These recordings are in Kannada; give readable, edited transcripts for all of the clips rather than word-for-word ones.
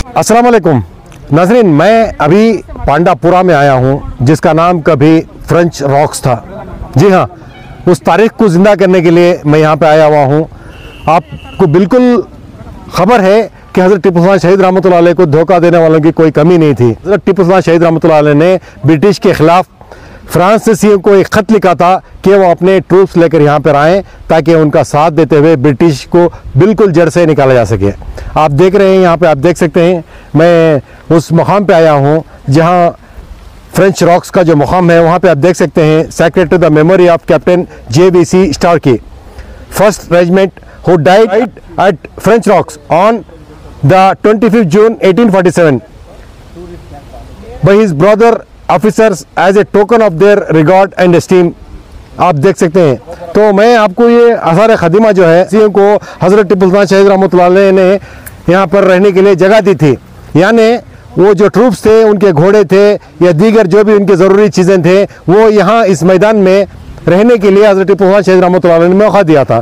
अस्सलाम वालेकुम नाज़रीन, मैं अभी पांडापुरा में आया हूं, जिसका नाम कभी फ्रेंच रॉक्स था। जी हाँ, उस तारीख को ज़िंदा करने के लिए मैं यहाँ पे आया हुआ हूँ। आपको बिल्कुल खबर है कि हज़रत टिप्पू सुल्तान शहीद रहमतुल्लाह अलैह को धोखा देने वालों की कोई कमी नहीं थी। हज़रत टिप्पू सुल्तान शहीद रहमतुल्लाह अलैह ने ब्रिटिश के ख़िलाफ़ फ्रांसीसियों को एक ख़त लिखा था कि वो अपने ट्रूप्स लेकर यहाँ पर आएँ, ताकि उनका साथ देते हुए ब्रिटिश को बिल्कुल जड़ से निकाला जा सके। आप देख रहे हैं यहाँ पे, आप देख सकते हैं मैं उस मुकाम पे आया हूँ जहाँ फ्रेंच रॉक्स का जो मुकाम है, वहाँ पे आप देख सकते हैं sacred to the memory of captain JBC Starkey, first regiment who died at French Rocks on the 25 June 1847 by his brother officers as a token of their regard and esteem। आप देख सकते हैं। तो मैं आपको ये आसार खदीमा जो है सी को हज़रत टिप्पू सुल्तान शहीद रहमतुल्लाह अलैह ने यहाँ पर रहने के लिए जगह दी थी, यानी वो जो ट्रूप्स थे, उनके घोड़े थे या दीगर जो भी उनकी ज़रूरी चीज़ें थे, वो यहाँ इस मैदान में रहने के लिए हज़रत टिप्पू सुल्तान शहीद रहमतुल्लाह अलैह ने मौका दिया था।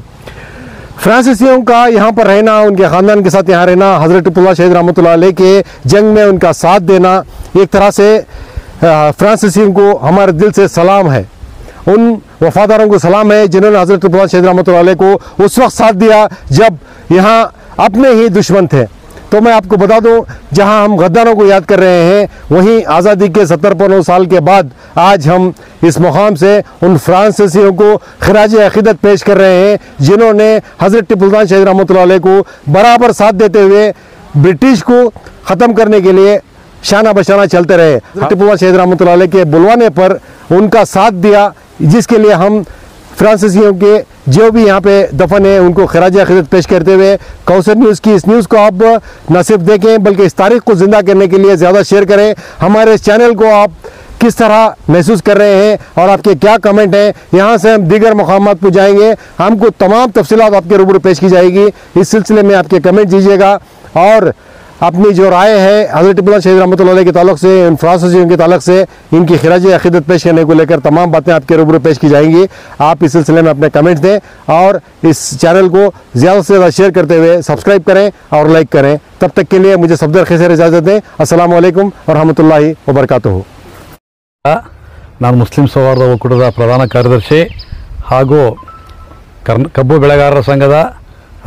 फ्रांसीसियों का यहाँ पर रहना, उनके ख़ानदान के साथ यहाँ रहना, हज़रत टिप्पू सुल्तान शहीद रहमतुल्लाह अलैह के जंग में उनका साथ देना, एक तरह से फ्रांसीसियों को हमारे दिल से सलाम है। उन वफादारों को सलाम है जिन्होंने हज़रत टिप्पू सुल्तान शहीद रहमतुल्लाह अलैह को उस वक्त साथ दिया जब यहाँ अपने ही दुश्मन थे। तो मैं आपको बता दूं, जहां हम गद्दारों को याद कर रहे हैं, वहीं आज़ादी के 70-75 साल के बाद आज हम इस मुकाम से उन फ्रांसीसियों को खिराज अक़ीदत पेश कर रहे हैं जिन्होंने हज़रत टिप्पू सुल्तान शहीद रहमतुल्लाह अलैह को बराबर साथ देते हुए ब्रिटिश को ख़त्म करने के लिए शाना बशाना चलते रहे। टिप्पू सुल्तान शहीद रहमतुल्लाह अलैह के बुलवाने पर उनका साथ दिया, जिसके लिए हम फ्रांसीसियों के जो भी यहाँ पे दफन है उनको खिराज अक़ीदत पेश करते हुए कौसर न्यूज़ की इस न्यूज़ को आप न सिर्फ देखें बल्कि इस तारीख को ज़िंदा करने के लिए ज़्यादा शेयर करें। हमारे इस चैनल को आप किस तरह महसूस कर रहे हैं और आपके क्या कमेंट हैं, यहाँ से हम दीगर मकामात पर जाएंगे, हमको तमाम तफसीलात आपके रूबरू पेश की जाएगी। इस सिलसिले में आपके कमेंट दीजिएगा और अपनी जो राय है हज़रत टिप्पू सुल्तान शहीद रहमतुल्लाह अलैह के ताल्लुक़ से, इन फ्रांसीसियों के ताल्लुक़ से, इनकी खिराज अक़ीदत पेश करने को लेकर तमाम बातें आपके रूबरू पेश की जाएंगी। आप इस सिलसिले में अपने कमेंट दें और इस चैनल को ज़्यादा से ज़्यादा शेयर करते हुए सब्सक्राइब करें और लाइक करें। तब तक के लिए मुझे सफदर खैसर इजाज़त दें। अस्सलामु अलैकुम व रहमतुल्लाहि व बरकातुहू। ನಾನು ಮುಸ್ಲಿಂ ಸೌಹಾರ್ದ ಒಕ್ಕೂಟದ ಪ್ರಧಾನ ಕಾರ್ಯದರ್ಶಿ ಹಾಗೂ ಕಬ್ಬು ಬೆಳೆಗಾರರ ಸಂಘದ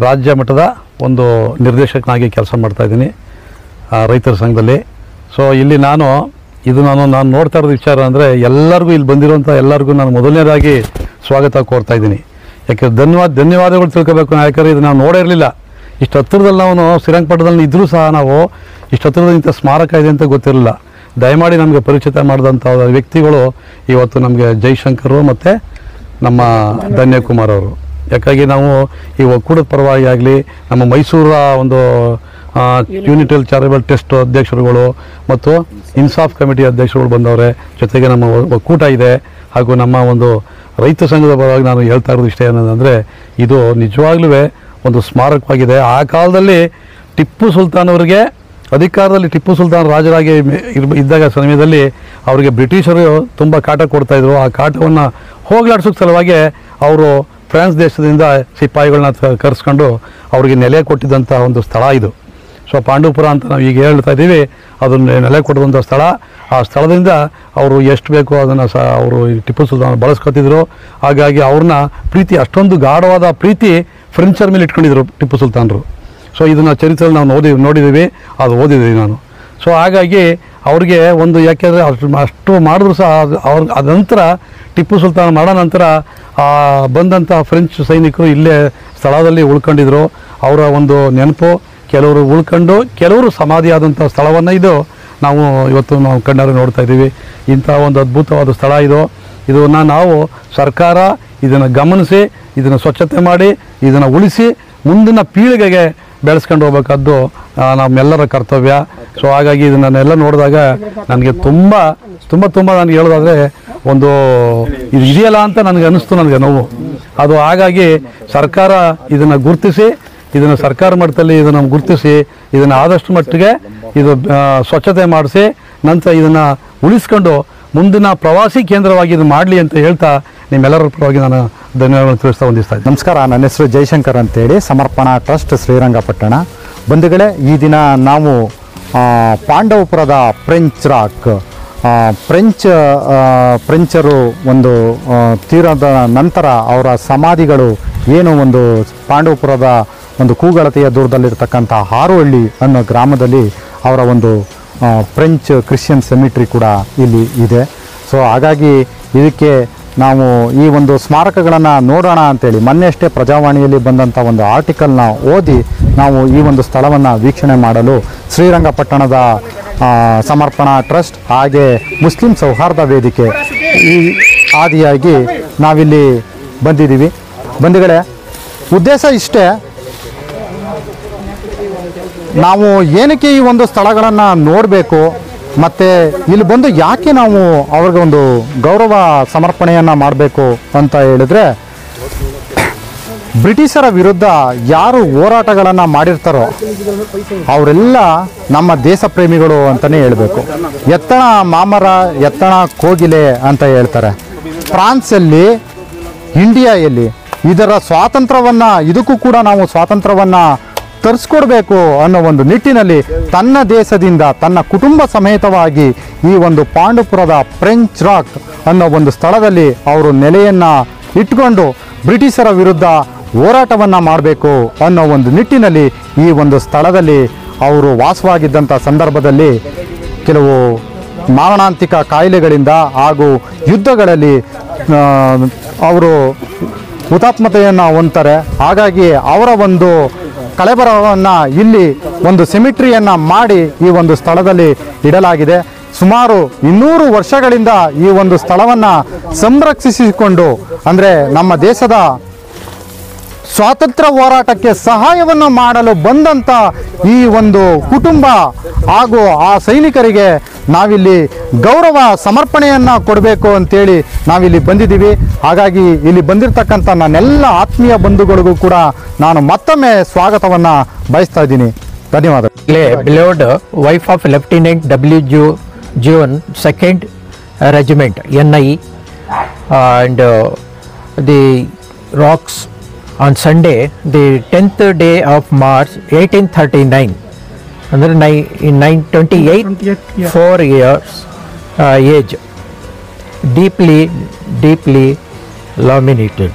ರಾಜ್ಯ ಮಟ್ಟದ ಒಂದು ನಿರ್ದೇಶಕನಾಗಿ ಕೆಲಸ ಮಾಡ್ತಾಯಿದ್ದೀನಿ ರೈತರ ಸಂಘದಲ್ಲಿ. ಸೊ ಇಲ್ಲಿ ನಾನು ನೋಡ್ತಾ ಇರೋದು ವಿಚಾರ ಅಂದರೆ ಎಲ್ಲರಿಗೂ ಇಲ್ಲಿ ಬಂದಿರೋಂಥ ಎಲ್ಲರಿಗೂ ನಾನು ಮೊದಲನೇದಾಗಿ ಸ್ವಾಗತ ಕೋರ್ತಾ ಇದ್ದೀನಿ. ಯಾಕೆ ಧನ್ಯವಾದಗಳು ತಿಳ್ಕೋಬೇಕು. ಯಾಕಂದರೆ ಇದು ನಾವು ನೋಡೇ ಇರಲಿಲ್ಲ. ಇಷ್ಟು ಹತ್ತಿರದಲ್ಲಿ ನಾವು ಶ್ರೀರಂಗಪಟ್ಟಣದಲ್ಲಿ ಇದ್ದರೂ ಸಹ ನಾವು ಇಷ್ಟು ಹತ್ತಿರದಲ್ಲಿ ಇಂಥ ಸ್ಮಾರಕ ಇದೆ ಅಂತ ಗೊತ್ತಿರಲಿಲ್ಲ. ದಯಮಾಡಿ ನಮಗೆ ಪರಿಚಿತ ಮಾಡಿದಂಥ ವ್ಯಕ್ತಿಗಳು ಇವತ್ತು ನಮಗೆ ಜೈಶಂಕರ್ ಮತ್ತು ನಮ್ಮ ಧನ್ಯಕುಮಾರ್ ಅವರು. ಯಾಕಾಗಿ ನಾವು ಈ ಒಕ್ಕೂಟದ ಪರವಾಗಿ ಆಗಲಿ, ನಮ್ಮ ಮೈಸೂರ ಒಂದು ಯೂನಿಟಲ್ ಚಾರಿಟಬಲ್ ಟ್ರಸ್ಟ್ ಅಧ್ಯಕ್ಷರುಗಳು ಮತ್ತು ಇನ್ಸಾಫ್ ಕಮಿಟಿ ಅಧ್ಯಕ್ಷರುಗಳು ಬಂದವರೆ, ಜೊತೆಗೆ ನಮ್ಮ ಒಕ್ಕೂಟ ಇದೆ ಹಾಗೂ ನಮ್ಮ ಒಂದು ರೈತ ಸಂಘದ ಪರವಾಗಿ ನಾನು ಹೇಳ್ತಾ ಇರೋದು ಇಷ್ಟ ಏನಂದರೆ, ಇದು ನಿಜವಾಗ್ಲೂ ಒಂದು ಸ್ಮಾರಕವಾಗಿದೆ. ಆ ಕಾಲದಲ್ಲಿ ಟಿಪ್ಪು ಸುಲ್ತಾನ್ ಅವರಿಗೆ ಅಧಿಕಾರದಲ್ಲಿ ಟಿಪ್ಪು ಸುಲ್ತಾನ್ ರಾಜರಾಗಿ ಇದ್ದಾಗ ಸಮಯದಲ್ಲಿ ಅವರಿಗೆ ಬ್ರಿಟಿಷರು ತುಂಬ ಕಾಟ ಕೊಡ್ತಾಯಿದ್ರು. ಆ ಕಾಟವನ್ನು ಹೋಗಲಾಡಿಸೋಕ್ಕೆ ಸಲುವಾಗಿ ಅವರು ಫ್ರಾನ್ಸ್ ದೇಶದಿಂದ ಸಿಪಾಯಿಗಳನ್ನ ಕರೆಸ್ಕೊಂಡು ಅವರಿಗೆ ನೆಲೆ ಕೊಟ್ಟಿದ್ದಂಥ ಒಂದು ಸ್ಥಳ ಇದು. ಸೊ ಪಾಂಡವಪುರ ಅಂತ ನಾವು ಈಗ ಹೇಳ್ತಾ ಇದ್ದೀವಿ, ಅದನ್ನು ನೆಲೆ ಕೊಟ್ಟಿದ್ದಂಥ ಸ್ಥಳ. ಆ ಸ್ಥಳದಿಂದ ಅವರು ಎಷ್ಟು ಬೇಕೋ ಅದನ್ನು ಸಹ ಅವರು ಟಿಪ್ಪು ಸುಲ್ತಾನ್ ಬಳಸ್ಕೊತಿದ್ರು. ಹಾಗಾಗಿ ಅವ್ರನ್ನ ಪ್ರೀತಿ, ಅಷ್ಟೊಂದು ಗಾಢವಾದ ಪ್ರೀತಿ ಫ್ರೆಂಚರ ಮೇಲೆ ಇಟ್ಕೊಂಡಿದ್ರು ಟಿಪ್ಪು ಸುಲ್ತಾನರು. ಸೊ ಇದನ್ನು ಚರಿತ್ರೆಯಲ್ಲಿ ನಾವು ನೋಡಿದ್ದೀವಿ, ಅದು ಓದಿದ್ದೀವಿ ನಾನು. ಸೊ ಹಾಗಾಗಿ ಅವ್ರಿಗೆ ಒಂದು, ಯಾಕೆಂದರೆ ಅಷ್ಟು ಮಾಡಿದ್ರು ಸಹ ಅದ ನಂತರ ಟಿಪ್ಪು ಸುಲ್ತಾನ್ ಮಾಡೋ ನಂತರ ಬಂದಂಥ ಫ್ರೆಂಚ್ ಸೈನಿಕರು ಇಲ್ಲೇ ಸ್ಥಳದಲ್ಲಿ ಉಳ್ಕೊಂಡಿದ್ರು. ಅವರ ಒಂದು ನೆನಪು ಕೆಲವರು ಉಳ್ಕೊಂಡು ಕೆಲವರು ಸಮಾಧಿಯಾದಂಥ ಸ್ಥಳವನ್ನು ಇದು ಇವತ್ತು ನಾವು ಕಣ್ಣಾರೆ ನೋಡ್ತಾ ಇದ್ದೀವಿ. ಇಂಥ ಒಂದು ಅದ್ಭುತವಾದ ಸ್ಥಳ ಇದನ್ನು ನಾವು ಸರ್ಕಾರ ಇದನ್ನು ಗಮನಿಸಿ, ಇದನ್ನು ಸ್ವಚ್ಛತೆ ಮಾಡಿ, ಇದನ್ನು ಉಳಿಸಿ ಮುಂದಿನ ಪೀಳಿಗೆಗೆ ಬೆಳೆಸ್ಕೊಂಡು ಹೋಗ್ಬೇಕಾದ್ದು ನಮ್ಮೆಲ್ಲರ ಕರ್ತವ್ಯ. ಸೊ ಹಾಗಾಗಿ ಇದನ್ನೆಲ್ಲ ನೋಡಿದಾಗ ನನಗೆ ತುಂಬ ನನಗೆ ಹೇಳೋದಾದರೆ ಒಂದು ಇದು ಇದೆಯಲ್ಲ ಅಂತ ನನಗೆ ಅನ್ನಿಸ್ತು, ನನಗೆ ನೋವು ಅದು. ಹಾಗಾಗಿ ಸರ್ಕಾರ ಇದನ್ನು ಗುರುತಿಸಿ, ಇದನ್ನು ಸರ್ಕಾರ ಮಟ್ಟದಲ್ಲಿ ಇದನ್ನು ಗುರುತಿಸಿ, ಇದನ್ನು ಆದಷ್ಟು ಮಟ್ಟಿಗೆ ಇದು ಸ್ವಚ್ಛತೆ ಮಾಡಿಸಿ, ನಂತರ ಇದನ್ನು ಉಳಿಸ್ಕೊಂಡು ಮುಂದಿನ ಪ್ರವಾಸಿ ಕೇಂದ್ರವಾಗಿ ಇದು ಮಾಡಲಿ ಅಂತ ಹೇಳ್ತಾ ನಿಮ್ಮೆಲ್ಲರ ಪರವಾಗಿ ನಾನು ಧನ್ಯವಾದಗಳು ತಿಳಿಸ್ತಾ ಹೊಂದಿಸ್ತಾ ಇದ್ದೀನಿ. ನಮಸ್ಕಾರ, ನನ್ನ ಹೆಸರು ಜೈಶಂಕರ್ ಅಂತೇಳಿ, ಸಮರ್ಪಣಾ ಟ್ರಸ್ಟ್ ಶ್ರೀರಂಗಪಟ್ಟಣ. ಬಂಧುಗಳೇ, ಈ ದಿನ ನಾವು ಪಾಂಡವಪುರದ ಫ್ರೆಂಚ್ ರಾಕ್. ಫ್ರೆಂಚರು ಒಂದು ತೀರದ ನಂತರ ಅವರ ಸಮಾಧಿಗಳು ಏನು ಒಂದು ಪಾಂಡವಪುರದ ಒಂದು ಕೂಗಳತೆಯ ದೂರದಲ್ಲಿರ್ತಕ್ಕಂಥ ಹಾರೋಹಳ್ಳಿ ಅನ್ನೋ ಗ್ರಾಮದಲ್ಲಿ ಅವರ ಒಂದು ಫ್ರೆಂಚ್ ಕ್ರಿಶ್ಚಿಯನ್ ಸೆಮಿಟ್ರಿ ಕೂಡ ಇಲ್ಲಿ ಇದೆ. ಸೊ ಹಾಗಾಗಿ ಇದಕ್ಕೆ ನಾವು ಈ ಒಂದು ಸ್ಮಾರಕಗಳನ್ನು ನೋಡೋಣ ಅಂತೇಳಿ ಮೊನ್ನೆಯಷ್ಟೇ ಪ್ರಜಾವಾಣಿಯಲ್ಲಿ ಬಂದಂಥ ಒಂದು ಆರ್ಟಿಕಲ್ನ ಓದಿ ನಾವು ಈ ಒಂದು ಸ್ಥಳವನ್ನು ವೀಕ್ಷಣೆ ಮಾಡಲು ಶ್ರೀರಂಗಪಟ್ಟಣದ ಸಮರ್ಪಣಾ ಟ್ರಸ್ಟ್ ಹಾಗೆ ಮುಸ್ಲಿಂ ಸೌಹಾರ್ದ ವೇದಿಕೆ ಈ ಆದಿಯಾಗಿ ನಾವಿಲ್ಲಿ ಬಂದಿದ್ದೀವಿ. ಬಂಧುಗಳೇ, ಉದ್ದೇಶ ಇಷ್ಟೇ, ನಾವು ಏನಕ್ಕೆ ಈ ಒಂದು ಸ್ಥಳಗಳನ್ನು ನೋಡಬೇಕು ಮತ್ತು ಇಲ್ಲಿ ಬಂದು ಯಾಕೆ ನಾವು ಅವ್ರಿಗೆ ಒಂದು ಗೌರವ ಸಮರ್ಪಣೆಯನ್ನು ಮಾಡಬೇಕು ಅಂತ ಹೇಳಿದ್ರೆ, ಬ್ರಿಟಿಷರ ವಿರುದ್ಧ ಯಾರು ಹೋರಾಟಗಳನ್ನು ಮಾಡಿರ್ತಾರೋ ಅವರೆಲ್ಲ ನಮ್ಮ ದೇಶ ಪ್ರೇಮಿಗಳು ಅಂತಲೇ ಹೇಳಬೇಕು. ಎತ್ತಣ ಮಾಮರ ಎತ್ತಣ ಕೋಗಿಲೆ ಅಂತ ಹೇಳ್ತಾರೆ. ಫ್ರಾನ್ಸಲ್ಲಿ, ಇಂಡಿಯಾದಲ್ಲಿ ಇದರ ಸ್ವಾತಂತ್ರ್ಯವನ್ನು, ಇದಕ್ಕೂ ಕೂಡ ನಾವು ಸ್ವಾತಂತ್ರ್ಯವನ್ನು ತರಿಸ್ಕೊಡ್ಬೇಕು ಅನ್ನೋ ಒಂದು ನಿಟ್ಟಿನಲ್ಲಿ ತನ್ನ ದೇಶದಿಂದ ತನ್ನ ಕುಟುಂಬ ಸಮೇತವಾಗಿ ಈ ಒಂದು ಪಾಂಡವಪುರದ ಫ್ರೆಂಚ್ ರಾಕ್ ಅನ್ನೋ ಒಂದು ಸ್ಥಳದಲ್ಲಿ ಅವರು ನೆಲೆಯನ್ನು ಇಟ್ಕೊಂಡು ಬ್ರಿಟಿಷರ ವಿರುದ್ಧ ಹೋರಾಟವನ್ನು ಮಾಡಬೇಕು ಅನ್ನೋ ಒಂದು ನಿಟ್ಟಿನಲ್ಲಿ ಈ ಒಂದು ಸ್ಥಳದಲ್ಲಿ ಅವರು ವಾಸವಾಗಿದ್ದಂಥ ಸಂದರ್ಭದಲ್ಲಿ ಕೆಲವು ಮಾರಣಾಂತಿಕ ಕಾಯಿಲೆಗಳಿಂದ ಹಾಗೂ ಯುದ್ಧಗಳಲ್ಲಿ ಅವರು ಹುತಾತ್ಮತೆಯನ್ನು ಹೊಂದ್ತಾರೆ. ಹಾಗಾಗಿ ಅವರ ಒಂದು ಕಳೆಬರವನ್ನು ಇಲ್ಲಿ ಒಂದು ಸೆಮಿಟ್ರಿಯನ್ನು ಮಾಡಿ ಈ ಒಂದು ಸ್ಥಳದಲ್ಲಿ ಇಡಲಾಗಿದೆ. ಸುಮಾರು 200 ವರ್ಷಗಳಿಂದ ಈ ಒಂದು ಸ್ಥಳವನ್ನು ಸಂರಕ್ಷಿಸಿಕೊಂಡು, ಅಂದರೆ ನಮ್ಮ ದೇಶದ ಸ್ವಾತಂತ್ರ್ಯ ಹೋರಾಟಕ್ಕೆ ಸಹಾಯವನ್ನು ಮಾಡಲು ಬಂದಂಥ ಈ ಒಂದು ಕುಟುಂಬ ಹಾಗೂ ಆ ಸೈನಿಕರಿಗೆ ನಾವಿಲ್ಲಿ ಗೌರವ ಸಮರ್ಪಣೆಯನ್ನು ಕೊಡಬೇಕು ಅಂತೇಳಿ ನಾವಿಲ್ಲಿ ಬಂದಿದ್ದೀವಿ. ಹಾಗಾಗಿ ಇಲ್ಲಿ ಬಂದಿರತಕ್ಕಂಥ ನನ್ನೆಲ್ಲ ಆತ್ಮೀಯ ಬಂಧುಗಳಿಗೂ ಕೂಡ ನಾನು ಮತ್ತೊಮ್ಮೆ ಸ್ವಾಗತವನ್ನು ಬಯಸ್ತಾ ಇದ್ದೀನಿ. ಧನ್ಯವಾದ. Beloved wife of Lieutenant W. June 2nd Regiment NI, and the rocks on Sunday, the 10th day of March 1839, under in 928, 4 years age, deeply laminated.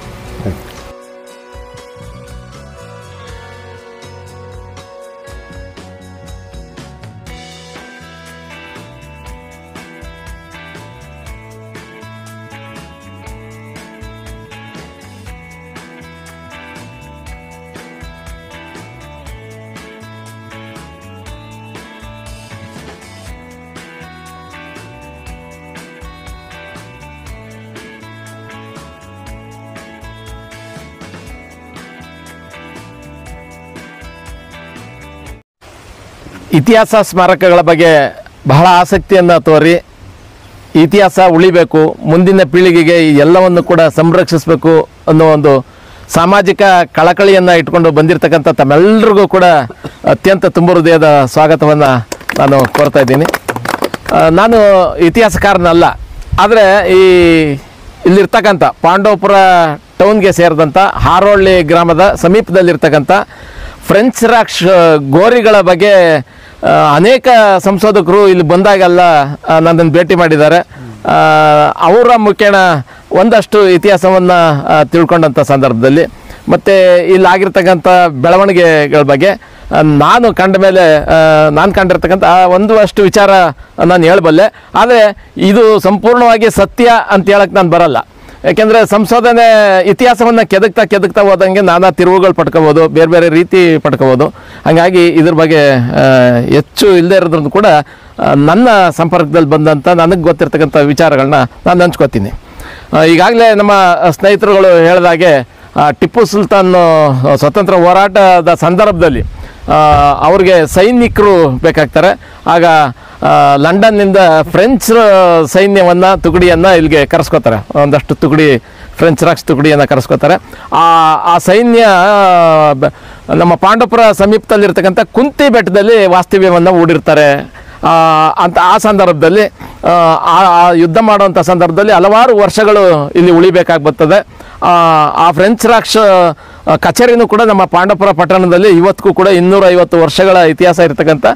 ಇತಿಹಾಸ ಸ್ಮಾರಕಗಳ ಬಗ್ಗೆ ಬಹಳ ಆಸಕ್ತಿಯನ್ನು ತೋರಿ ಇತಿಹಾಸ ಉಳಿಬೇಕು, ಮುಂದಿನ ಪೀಳಿಗೆಗೆ ಎಲ್ಲವನ್ನು ಕೂಡ ಸಂರಕ್ಷಿಸಬೇಕು ಅನ್ನೋ ಒಂದು ಸಾಮಾಜಿಕ ಕಳಕಳಿಯನ್ನು ಇಟ್ಕೊಂಡು ಬಂದಿರತಕ್ಕಂಥ ತಮ್ಮೆಲ್ಲರಿಗೂ ಕೂಡ ಅತ್ಯಂತ ತುಂಬ ಹೃದಯದ ಸ್ವಾಗತವನ್ನು ನಾನು ಕೋರ್ತಾ ಇದ್ದೀನಿ. ನಾನು ಇತಿಹಾಸಕಾರನಲ್ಲ, ಆದರೆ ಇಲ್ಲಿರ್ತಕ್ಕಂಥ ಪಾಂಡವಪುರ ಟೌನ್ಗೆ ಸೇರಿದಂಥ ಹಾರೋಹಳ್ಳಿ ಗ್ರಾಮದ ಸಮೀಪದಲ್ಲಿರ್ತಕ್ಕಂಥ ಫ್ರೆಂಚ್ ರಾಕ್ ಗೋರಿಗಳ ಬಗ್ಗೆ ಅನೇಕ ಸಂಶೋಧಕರು ಇಲ್ಲಿ ಬಂದಾಗೆಲ್ಲ ನನ್ನನ್ನು ಭೇಟಿ ಮಾಡಿದ್ದಾರೆ. ಅವರ ಮುಖೇನ ಒಂದಷ್ಟು ಇತಿಹಾಸವನ್ನು ತಿಳ್ಕೊಂಡಂಥ ಸಂದರ್ಭದಲ್ಲಿ ಮತ್ತು ಇಲ್ಲಾಗಿರ್ತಕ್ಕಂಥ ಬೆಳವಣಿಗೆಗಳ ಬಗ್ಗೆ ನಾನು ಕಂಡಿರ್ತಕ್ಕಂಥ ಒಂದಷ್ಟು ವಿಚಾರ ನಾನು ಹೇಳಬಲ್ಲೆ. ಆದರೆ ಇದು ಸಂಪೂರ್ಣವಾಗಿ ಸತ್ಯ ಅಂತ ಹೇಳಕ್ಕೆ ನಾನು ಬರಲ್ಲ. ಯಾಕೆಂದರೆ ಸಂಶೋಧನೆ ಇತಿಹಾಸವನ್ನು ಕೆದಕ್ತಾ ಹೋದಂಗೆ ನಾನಾ ತಿರುವುಗಳು ಪಡ್ಕೋಬೋದು, ಬೇರೆ ಬೇರೆ ರೀತಿ ಪಡ್ಕೋಬೋದು. ಹಾಗಾಗಿ ಇದ್ರ ಬಗ್ಗೆ ಹೆಚ್ಚು ಇಲ್ಲದೆ ಇರೋದ್ರೂ ಕೂಡ ನನ್ನ ಸಂಪರ್ಕದಲ್ಲಿ ಬಂದಂಥ ನನಗೆ ಗೊತ್ತಿರ್ತಕ್ಕಂಥ ವಿಚಾರಗಳನ್ನ ನಾನು ಹಂಚ್ಕೋತೀನಿ. ಈಗಾಗಲೇ ನಮ್ಮ ಸ್ನೇಹಿತರುಗಳು ಹೇಳಿದಾಗೆ ಟಿಪ್ಪು ಸುಲ್ತಾನ್ ಸ್ವತಂತ್ರ ಹೋರಾಟದ ಸಂದರ್ಭದಲ್ಲಿ ಅವ್ರಿಗೆ ಸೈನಿಕರು ಬೇಕಾಗ್ತಾರೆ. ಆಗ ಲಂಡನ್ನಿಂದ ಫ್ರೆಂಚ್ ಸೈನ್ಯವನ್ನು ತುಕಡಿಯನ್ನು ಇಲ್ಲಿಗೆ ಕರೆಸ್ಕೋತಾರೆ. ಒಂದಷ್ಟು ತುಕಡಿ ಫ್ರೆಂಚ್ ರಾಕ್ಸ್ ತುಕಡಿಯನ್ನು ಕರೆಸ್ಕೋತಾರೆ. ಆ ಸೈನ್ಯ ನಮ್ಮ ಪಾಂಡವಪುರ ಸಮೀಪದಲ್ಲಿರ್ತಕ್ಕಂಥ ಕುಂತಿ ಬೆಟ್ಟದಲ್ಲಿ ವಾಸ್ತವ್ಯವನ್ನು ಹೂಡಿರ್ತಾರೆ. ಅಂತ ಆ ಸಂದರ್ಭದಲ್ಲಿ ಆ ಯುದ್ಧ ಮಾಡುವಂಥ ಸಂದರ್ಭದಲ್ಲಿ ಹಲವಾರು ವರ್ಷಗಳು ಇಲ್ಲಿ ಉಳಿಬೇಕಾಗಿ ಬರ್ತದೆ. ಆ ಫ್ರೆಂಚ್ ರಾಕ್ಸ್ ಕಚೇರಿನೂ ಕೂಡ ನಮ್ಮ ಪಾಂಡವಪುರ ಪಟ್ಟಣದಲ್ಲಿ ಇವತ್ತಿಗೂ ಕೂಡ 250 ವರ್ಷಗಳ ಇತಿಹಾಸ ಇರತಕ್ಕಂಥ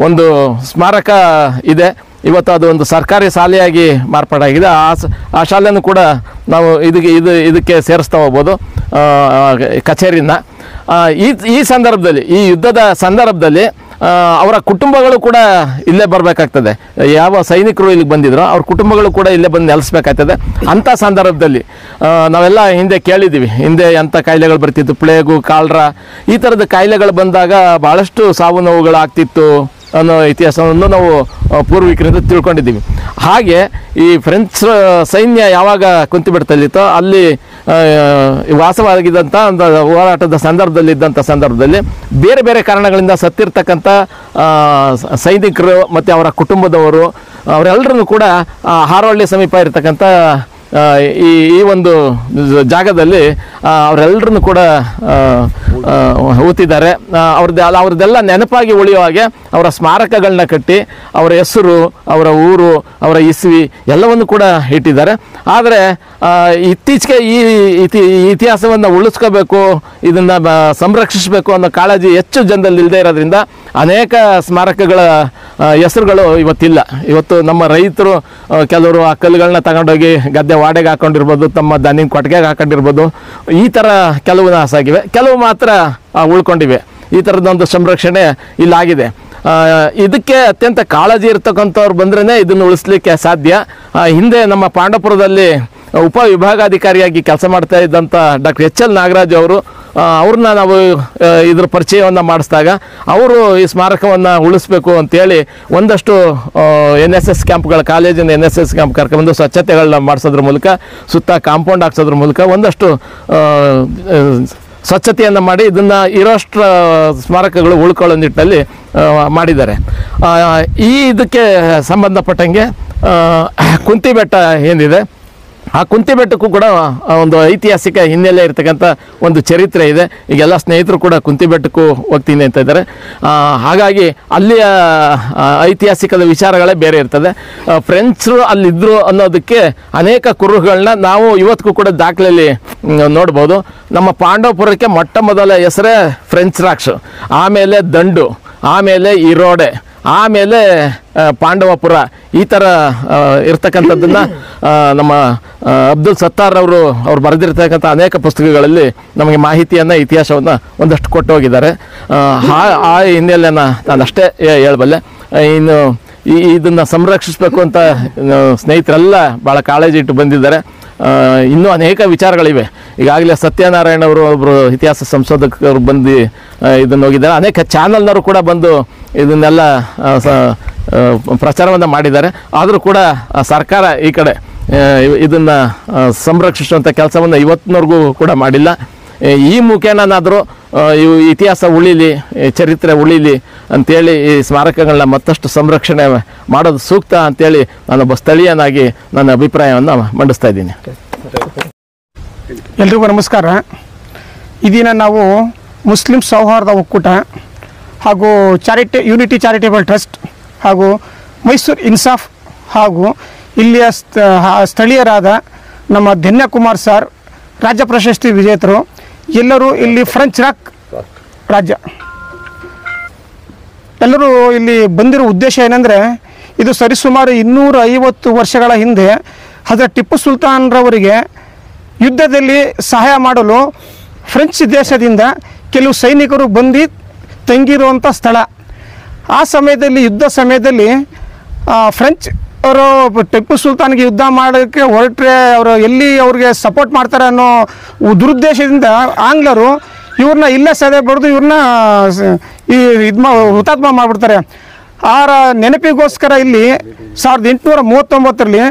ಒಂದು ಸ್ಮಾರಕ ಇದೆ. ಇವತ್ತು ಅದು ಒಂದು ಸರ್ಕಾರಿ ಶಾಲೆಯಾಗಿ ಮಾರ್ಪಾಡಾಗಿದೆ. ಆ ಶಾಲೆಯನ್ನು ಕೂಡ ನಾವು ಇದಕ್ಕೆ ಸೇರಿಸ್ತಾ ಹೋಗ್ಬೋದು ಕಚೇರಿನ. ಈ ಸಂದರ್ಭದಲ್ಲಿ, ಈ ಯುದ್ಧದ ಸಂದರ್ಭದಲ್ಲಿ ಅವರ ಕುಟುಂಬಗಳು ಕೂಡ ಇಲ್ಲೇ ಬರಬೇಕಾಗ್ತದೆ. ಯಾವ ಸೈನಿಕರು ಇಲ್ಲಿಗೆ ಬಂದಿದ್ರು ಅವ್ರ ಕುಟುಂಬಗಳು ಕೂಡ ಇಲ್ಲೇ ಬಂದು ನೆಲೆಸಬೇಕಾಗ್ತದೆ. ಅಂಥ ಸಂದರ್ಭದಲ್ಲಿ ನಾವೆಲ್ಲ ಹಿಂದೆ ಕೇಳಿದ್ದೀವಿ, ಹಿಂದೆ ಎಂಥ ಕಾಯಿಲೆಗಳು ಬರ್ತಿತ್ತು, ಪ್ಲೇಗು, ಕಾಲ್ರಾ, ಈ ಥರದ ಕಾಯಿಲೆಗಳು ಬಂದಾಗ ಭಾಳಷ್ಟು ಸಾವು ನೋವುಗಳಾಗ್ತಿತ್ತು ಅನ್ನೋ ಇತಿಹಾಸವನ್ನು ನಾವು ಪೂರ್ವಿಕರಿಂದ ತಿಳ್ಕೊಂಡಿದ್ದೀವಿ. ಹಾಗೆ ಈ ಫ್ರೆಂಚ್ ಸೈನ್ಯ ಯಾವಾಗ ಕುಂತಿಬಿಡ್ತಲ್ಲಿತ್ತೋ ಅಲ್ಲಿ ವಾಸವಾಗಿದ್ದಂಥ ಒಂದು ಹೋರಾಟದ ಸಂದರ್ಭದಲ್ಲಿ ಬೇರೆ ಬೇರೆ ಕಾರಣಗಳಿಂದ ಸತ್ತಿರ್ತಕ್ಕಂಥ ಸೈನಿಕರು ಮತ್ತು ಅವರ ಕುಟುಂಬದವರು ಅವರೆಲ್ಲರನ್ನು ಕೂಡ ಹಾರೋಹಳ್ಳಿ ಸಮೀಪ ಇರತಕ್ಕಂಥ ಈ ಒಂದು ಜಾಗದಲ್ಲಿ ಅವರೆಲ್ಲರನ್ನು ಕೂಡ ಹೂತಿದ್ದಾರೆ. ಅವ್ರದ್ದೆಲ್ಲ ನೆನಪಾಗಿ ಉಳಿಯೋ ಹಾಗೆ ಅವರ ಸ್ಮಾರಕಗಳನ್ನ ಕಟ್ಟಿ ಅವರ ಹೆಸರು, ಅವರ ಊರು, ಅವರ ಇಸ್ವಿ ಎಲ್ಲವನ್ನು ಕೂಡ ಇಟ್ಟಿದ್ದಾರೆ. ಆದರೆ ಇತ್ತೀಚೆಗೆ ಈ ಇತಿಹಾಸವನ್ನು ಉಳಿಸ್ಕೋಬೇಕು, ಇದನ್ನು ಸಂರಕ್ಷಿಸಬೇಕು ಅನ್ನೋ ಕಾಳಜಿ ಹೆಚ್ಚು ಜನದಲ್ಲಿ ಇಲ್ಲದೆ ಇರೋದ್ರಿಂದ ಅನೇಕ ಸ್ಮಾರಕಗಳ ಹೆಸರುಗಳು ಇವತ್ತಿಲ್ಲ. ಇವತ್ತು ನಮ್ಮ ರೈತರು ಕೆಲವರು ಆ ಕಲ್ಲುಗಳನ್ನ ತಗೊಂಡೋಗಿ ಗದ್ದೆ ವಾಡೆಗೆ ಹಾಕೊಂಡಿರ್ಬೋದು, ತಮ್ಮ ದನಿನ ಕೊಟ್ಟಿಗೆಗೆ ಹಾಕೊಂಡಿರ್ಬೋದು. ಈ ಥರ ಕೆಲವು ನಾಶ ಆಗಿವೆ, ಕೆಲವು ಮಾತ್ರ ಉಳ್ಕೊಂಡಿವೆ. ಈ ಥರದೊಂದು ಸಂರಕ್ಷಣೆ ಇಲ್ಲಾಗಿದೆ. ಇದಕ್ಕೆ ಅತ್ಯಂತ ಕಾಳಜಿ ಇರ್ತಕ್ಕಂಥವ್ರು ಬಂದ್ರೇ ಇದನ್ನು ಉಳಿಸ್ಲಿಕ್ಕೆ ಸಾಧ್ಯ. ಹಿಂದೆ ನಮ್ಮ ಪಾಂಡವಪುರದಲ್ಲಿ ಉಪವಿಭಾಗಾಧಿಕಾರಿಯಾಗಿ ಕೆಲಸ ಮಾಡ್ತಾ ಇದ್ದಂಥ ಡಾಕ್ಟರ್ HL ನಾಗರಾಜ್ ಅವ್ರನ್ನ ನಾವು ಇದ್ರ ಪರಿಚಯವನ್ನು ಮಾಡಿಸಿದಾಗ ಅವರು ಈ ಸ್ಮಾರಕವನ್ನು ಉಳಿಸ್ಬೇಕು ಅಂತೇಳಿ ಒಂದಷ್ಟು NSS ಕ್ಯಾಂಪ್ಗಳ, ಕಾಲೇಜಿನ NSS ಕ್ಯಾಂಪ್ ಕರ್ಕೊಂಡು ಸ್ವಚ್ಛತೆಗಳನ್ನ ಮಾಡಿಸೋದ್ರ ಮೂಲಕ, ಸುತ್ತ ಕಾಂಪೌಂಡ್ ಹಾಕ್ಸೋದ್ರ ಮೂಲಕ ಒಂದಷ್ಟು ಸ್ವಚ್ಛತೆಯನ್ನು ಮಾಡಿ ಇದನ್ನು ಇರೋಷ್ಟು ಸ್ಮಾರಕಗಳು ಉಳ್ಕೊಳ್ಳೋ ನಿಟ್ಟಿನಲ್ಲಿ ಮಾಡಿದ್ದಾರೆ. ಇದಕ್ಕೆ ಸಂಬಂಧಪಟ್ಟಂಗೆ ಕುಂತಿ ಬೆಟ್ಟ ಏನಿದೆ, ಆ ಕುಂತಿ ಬೆಟ್ಟಕ್ಕೂ ಕೂಡ ಒಂದು ಐತಿಹಾಸಿಕ ಹಿನ್ನೆಲೆ ಇರತಕ್ಕಂಥ ಒಂದು ಚರಿತ್ರೆ ಇದೆ. ಈಗೆಲ್ಲ ಸ್ನೇಹಿತರು ಕೂಡ ಕುಂತಿ ಬೆಟ್ಟಕ್ಕೂ ಹೋಗ್ತೀನಿ ಅಂತ ಇದ್ದಾರೆ. ಹಾಗಾಗಿ ಅಲ್ಲಿಯ ಐತಿಹಾಸಿಕದ ವಿಚಾರಗಳೇ ಬೇರೆ ಇರ್ತದೆ. ಫ್ರೆಂಚರು ಅಲ್ಲಿದ್ದರು ಅನ್ನೋದಕ್ಕೆ ಅನೇಕ ಕುರುಹುಗಳನ್ನ ನಾವು ಇವತ್ತಿಗೂ ಕೂಡ ದಾಖಲೆಯಲ್ಲಿ ನೋಡ್ಬೋದು. ನಮ್ಮ ಪಾಂಡವಪುರಕ್ಕೆ ಮೊಟ್ಟ ಮೊದಲ ಹೆಸರೇ ಫ್ರೆಂಚ್ ರಾಕ್ಸ್, ಆಮೇಲೆ ದಂಡು, ಆಮೇಲೆ ಇರೋಡೆ, ಆಮೇಲೆ ಪಾಂಡವಪುರ. ಈ ಥರ ಇರ್ತಕ್ಕಂಥದ್ದನ್ನು ನಮ್ಮ ಅಬ್ದುಲ್ ಸತ್ತಾರ್ ಅವ್ರು ಬರೆದಿರ್ತಕ್ಕಂಥ ಅನೇಕ ಪುಸ್ತಕಗಳಲ್ಲಿ ನಮಗೆ ಮಾಹಿತಿಯನ್ನು, ಇತಿಹಾಸವನ್ನು ಒಂದಷ್ಟು ಕೊಟ್ಟು ಹೋಗಿದ್ದಾರೆ. ಆ ಹಿನ್ನೆಲೆಯನ್ನು ನಾನು ಅಷ್ಟೇ ಹೇಳಬಲ್ಲೆ. ಇನ್ನು ಇದನ್ನು ಸಂರಕ್ಷಿಸಬೇಕು ಅಂತ ಸ್ನೇಹಿತರೆಲ್ಲ ಭಾಳ ಕಾಳಜಿ ಇಟ್ಟು ಬಂದಿದ್ದಾರೆ. ಇನ್ನೂ ಅನೇಕ ವಿಚಾರಗಳಿವೆ. ಈಗಾಗಲೇ ಸತ್ಯನಾರಾಯಣ ಒಬ್ಬರು ಇತಿಹಾಸ ಸಂಶೋಧಕರು ಬಂದು ಇದನ್ನು ಹೋಗಿದ್ದಾರೆ. ಅನೇಕ ಚಾನಲ್ನವರು ಕೂಡ ಬಂದು ಇದನ್ನೆಲ್ಲ ಪ್ರಚಾರವನ್ನು ಮಾಡಿದ್ದಾರೆ. ಆದರೂ ಕೂಡ ಸರ್ಕಾರ ಈ ಕಡೆ ಇದನ್ನು ಸಂರಕ್ಷಿಸುವಂಥ ಕೆಲಸವನ್ನು ಇವತ್ತಿನವರೆಗೂ ಕೂಡ ಮಾಡಿಲ್ಲ. ಈ ಮುಖೇನಾದರೂ ಇವು ಇತಿಹಾಸ ಉಳಿಲಿ, ಚರಿತ್ರೆ ಉಳಿಲಿ ಅಂಥೇಳಿ ಈ ಸ್ಮಾರಕಗಳನ್ನ ಮತ್ತಷ್ಟು ಸಂರಕ್ಷಣೆ ಮಾಡೋದು ಸೂಕ್ತ ಅಂಥೇಳಿ ನಾನೊಬ್ಬ ಸ್ಥಳೀಯನಾಗಿ ನನ್ನ ಅಭಿಪ್ರಾಯವನ್ನು ಮಂಡಿಸ್ತಾ ಇದ್ದೀನಿ. ಎಲ್ರಿಗೂ ನಮಸ್ಕಾರ. ಈ ದಿನ ನಾವು ಮುಸ್ಲಿಂ ಸೌಹಾರ್ದ ಒಕ್ಕೂಟ ಹಾಗೂ ಯೂನಿಟಿ ಚಾರಿಟೇಬಲ್ ಟ್ರಸ್ಟ್ ಹಾಗೂ ಮೈಸೂರು ಇನ್ಸಾಫ್ ಹಾಗೂ ಇಲ್ಲಿಯ ಸ್ಥಳೀಯರಾದ ನಮ್ಮ ಧನ್ಯಕುಮಾರ್ ಸರ್, ರಾಜ್ಯ ಪ್ರಶಸ್ತಿ ವಿಜೇತರು, ಎಲ್ಲರೂ ಇಲ್ಲಿ ಫ್ರೆಂಚ್ ರಾಕ್ ರಾಜ್ಯ ಎಲ್ಲರೂ ಇಲ್ಲಿ ಬಂದಿರೋ ಉದ್ದೇಶ ಏನಂದರೆ, ಇದು ಸರಿಸುಮಾರು 250 ವರ್ಷಗಳ ಹಿಂದೆ ಹಜರತ್ ಟಿಪ್ಪು ಸುಲ್ತಾನ್ರವರಿಗೆ ಯುದ್ಧದಲ್ಲಿ ಸಹಾಯ ಮಾಡಲು ಫ್ರೆಂಚ್ ದೇಶದಿಂದ ಕೆಲವು ಸೈನಿಕರು ಬಂದು ತಂಗಿರುವಂಥ ಸ್ಥಳ. ಆ ಸಮಯದಲ್ಲಿ, ಯುದ್ಧ ಸಮಯದಲ್ಲಿ ಫ್ರೆಂಚ್ ಅವರು ಟಿಪ್ಪು ಸುಲ್ತಾನ್ಗೆ ಯುದ್ಧ ಮಾಡೋಕ್ಕೆ ಹೊರಟ್ರೆ ಅವರು ಎಲ್ಲಿ ಅವ್ರಿಗೆ ಸಪೋರ್ಟ್ ಮಾಡ್ತಾರೆ ಅನ್ನೋ ದುರುದ್ದೇಶದಿಂದ ಆಂಗ್ಲರು ಇವ್ರನ್ನ ಇಲ್ಲೇ ಸದೆ ಬಡ್ದು ಇವ್ರನ್ನ ಹುತಾತ್ಮ ಮಾಡಿಬಿಡ್ತಾರೆ. ಆ ನೆನಪಿಗೋಸ್ಕರ ಇಲ್ಲಿ 1839ರಲ್ಲಿ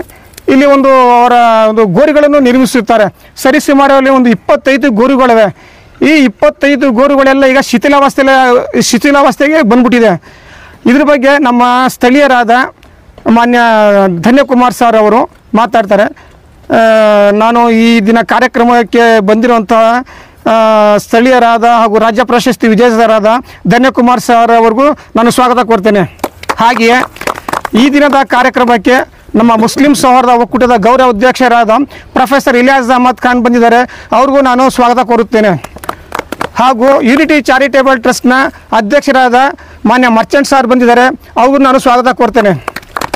ಇಲ್ಲಿ ಅವರ ಒಂದು ಗೋರಿಗಳನ್ನು ನಿರ್ಮಿಸಿರ್ತಾರೆ. ಸರಿಸುಮಾರಲ್ಲಿ ಒಂದು 25 ಗೋರಿಗಳಿವೆ. ಈ 25 ಗೋರುಗಳೆಲ್ಲ ಈಗ ಶಿಥಿಲಾವಸ್ಥೆಗೆ ಬಂದ್ಬಿಟ್ಟಿದೆ. ಇದ್ರ ಬಗ್ಗೆ ನಮ್ಮ ಸ್ಥಳೀಯರಾದ ಮಾನ್ಯ ಧನ್ಯಕುಮಾರ್ ಸರ್ ಅವರು ಮಾತಾಡ್ತಾರೆ. ನಾನು ಈ ದಿನ ಕಾರ್ಯಕ್ರಮಕ್ಕೆ ಬಂದಿರುವಂತಹ ಸ್ಥಳೀಯರಾದ ಹಾಗೂ ರಾಜ್ಯ ಪ್ರಶಸ್ತಿ ವಿಜೇತರಾದ ಧನ್ಯಕುಮಾರ್ ಸರ್ ಅವ್ರಿಗೂ ನಾನು ಸ್ವಾಗತ ಕೋರ್ತೇನೆ. ಹಾಗೆಯೇ ಈ ದಿನದ ಕಾರ್ಯಕ್ರಮಕ್ಕೆ ನಮ್ಮ ಮುಸ್ಲಿಂ ಸೌಹಾರ್ದ ಒಕ್ಕೂಟದ ಗೌರವ ಅಧ್ಯಕ್ಷರಾದ ಪ್ರೊಫೆಸರ್ ಇಲಿಯಾಸ್ ಅಹಮದ್ ಖಾನ್ ಬಂದಿದ್ದಾರೆ. ಅವ್ರಿಗೂ ನಾನು ಸ್ವಾಗತ ಕೋರುತ್ತೇನೆ. ಹಾಗೂ ಯೂನಿಟಿ ಚಾರಿಟೇಬಲ್ ಟ್ರಸ್ಟ್ನ ಅಧ್ಯಕ್ಷರಾದ ಮಾನ್ಯ ಮರ್ಚೆಂಟ್ ಸರ್ ಬಂದಿದ್ದಾರೆ, ಅವ್ರಿಗೂ ನಾನು ಸ್ವಾಗತ ಕೋರ್ತೇನೆ.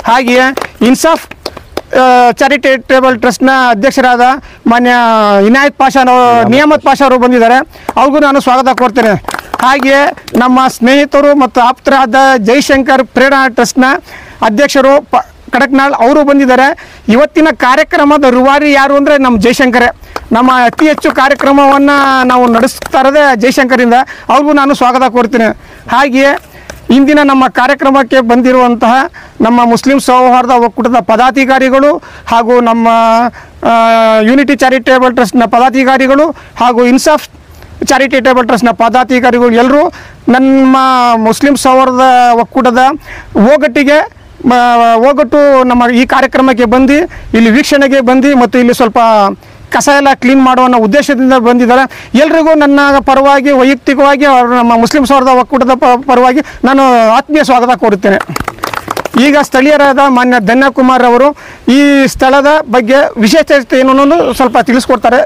ಹಾಗೆಯೇ ಇನ್ಸಾಫ್ ಚಾರಿಟೇಬಲ್ ಟ್ರಸ್ಟ್ನ ಅಧ್ಯಕ್ಷರಾದ ಮಾನ್ಯ ನಿಯಾಮತ್ ಪಾಷಾ ಅವರು ಬಂದಿದ್ದಾರೆ, ಅವ್ರಿಗೂ ನಾನು ಸ್ವಾಗತ ಕೋರ್ತೇನೆ. ಹಾಗೆಯೇ ನಮ್ಮ ಸ್ನೇಹಿತರು ಮತ್ತು ಆಪ್ತರಾದ ಜೈಶಂಕರ್ ಪ್ರೇರಣಾ ಟ್ರಸ್ಟ್ನ ಅಧ್ಯಕ್ಷರು ಕಡಕ್ನಾಳ್ ಅವರು ಬಂದಿದ್ದಾರೆ. ಇವತ್ತಿನ ಕಾರ್ಯಕ್ರಮದ ರೂವಾರಿ ಯಾರು ಅಂದರೆ ನಮ್ಮ ಜೈಶಂಕರೇ. ನಮ್ಮ ಅತಿ ಹೆಚ್ಚು ಕಾರ್ಯಕ್ರಮವನ್ನು ನಾವು ನಡೆಸ್ತಾ ಇರೋದೇ ಜೈಶಂಕರಿಂದ, ಅವ್ರಿಗೂ ನಾನು ಸ್ವಾಗತ ಕೋರ್ತೀನಿ. ಹಾಗೆಯೇ ಇಂದಿನ ನಮ್ಮ ಕಾರ್ಯಕ್ರಮಕ್ಕೆ ಬಂದಿರುವಂತಹ ನಮ್ಮ ಮುಸ್ಲಿಂ ಸೌಹಾರ್ದ ಒಕ್ಕೂಟದ ಪದಾಧಿಕಾರಿಗಳು ಹಾಗೂ ನಮ್ಮ ಯೂನಿಟಿ ಚಾರಿಟೇಬಲ್ ಟ್ರಸ್ಟ್ನ ಪದಾಧಿಕಾರಿಗಳು ಹಾಗೂ ಇನ್ಸಾಫ್ ಚಾರಿಟೇಬಲ್ ಟ್ರಸ್ಟ್ನ ಪದಾಧಿಕಾರಿಗಳು ಎಲ್ಲರೂ ನಮ್ಮ ಮುಸ್ಲಿಂ ಸೌಹಾರ್ದ ಒಕ್ಕೂಟದ ಒಗ್ಗಟ್ಟು ನಮ್ಮ ಈ ಕಾರ್ಯಕ್ರಮಕ್ಕೆ ಬಂದು ಇಲ್ಲಿ ವೀಕ್ಷಣೆಗೆ ಬಂದು ಮತ್ತು ಇಲ್ಲಿ ಸ್ವಲ್ಪ ಕಸ ಎಲ್ಲ ಕ್ಲೀನ್ ಮಾಡುವ ಉದ್ದೇಶದಿಂದ ಬಂದಿದ್ದಾರೆ. ಎಲ್ರಿಗೂ ನನ್ನ ಪರವಾಗಿ ವೈಯಕ್ತಿಕವಾಗಿ ನಮ್ಮ ಮುಸ್ಲಿಂ ಸೌಹಾರ್ದ ಒಕ್ಕೂಟದ ಪರವಾಗಿ ನಾನು ಆತ್ಮೀಯ ಸ್ವಾಗತ ಕೋರುತ್ತೇನೆ. ಈಗ ಸ್ಥಳೀಯರಾದ ಮಾನ್ಯ ಧನ್ಯಕುಮಾರ್ ಅವರು ಈ ಸ್ಥಳದ ಬಗ್ಗೆ ವಿಶೇಷತೆ ಏನು ಅನ್ನೋದು ಸ್ವಲ್ಪ ತಿಳಿಸ್ಕೊಡ್ತಾರೆ.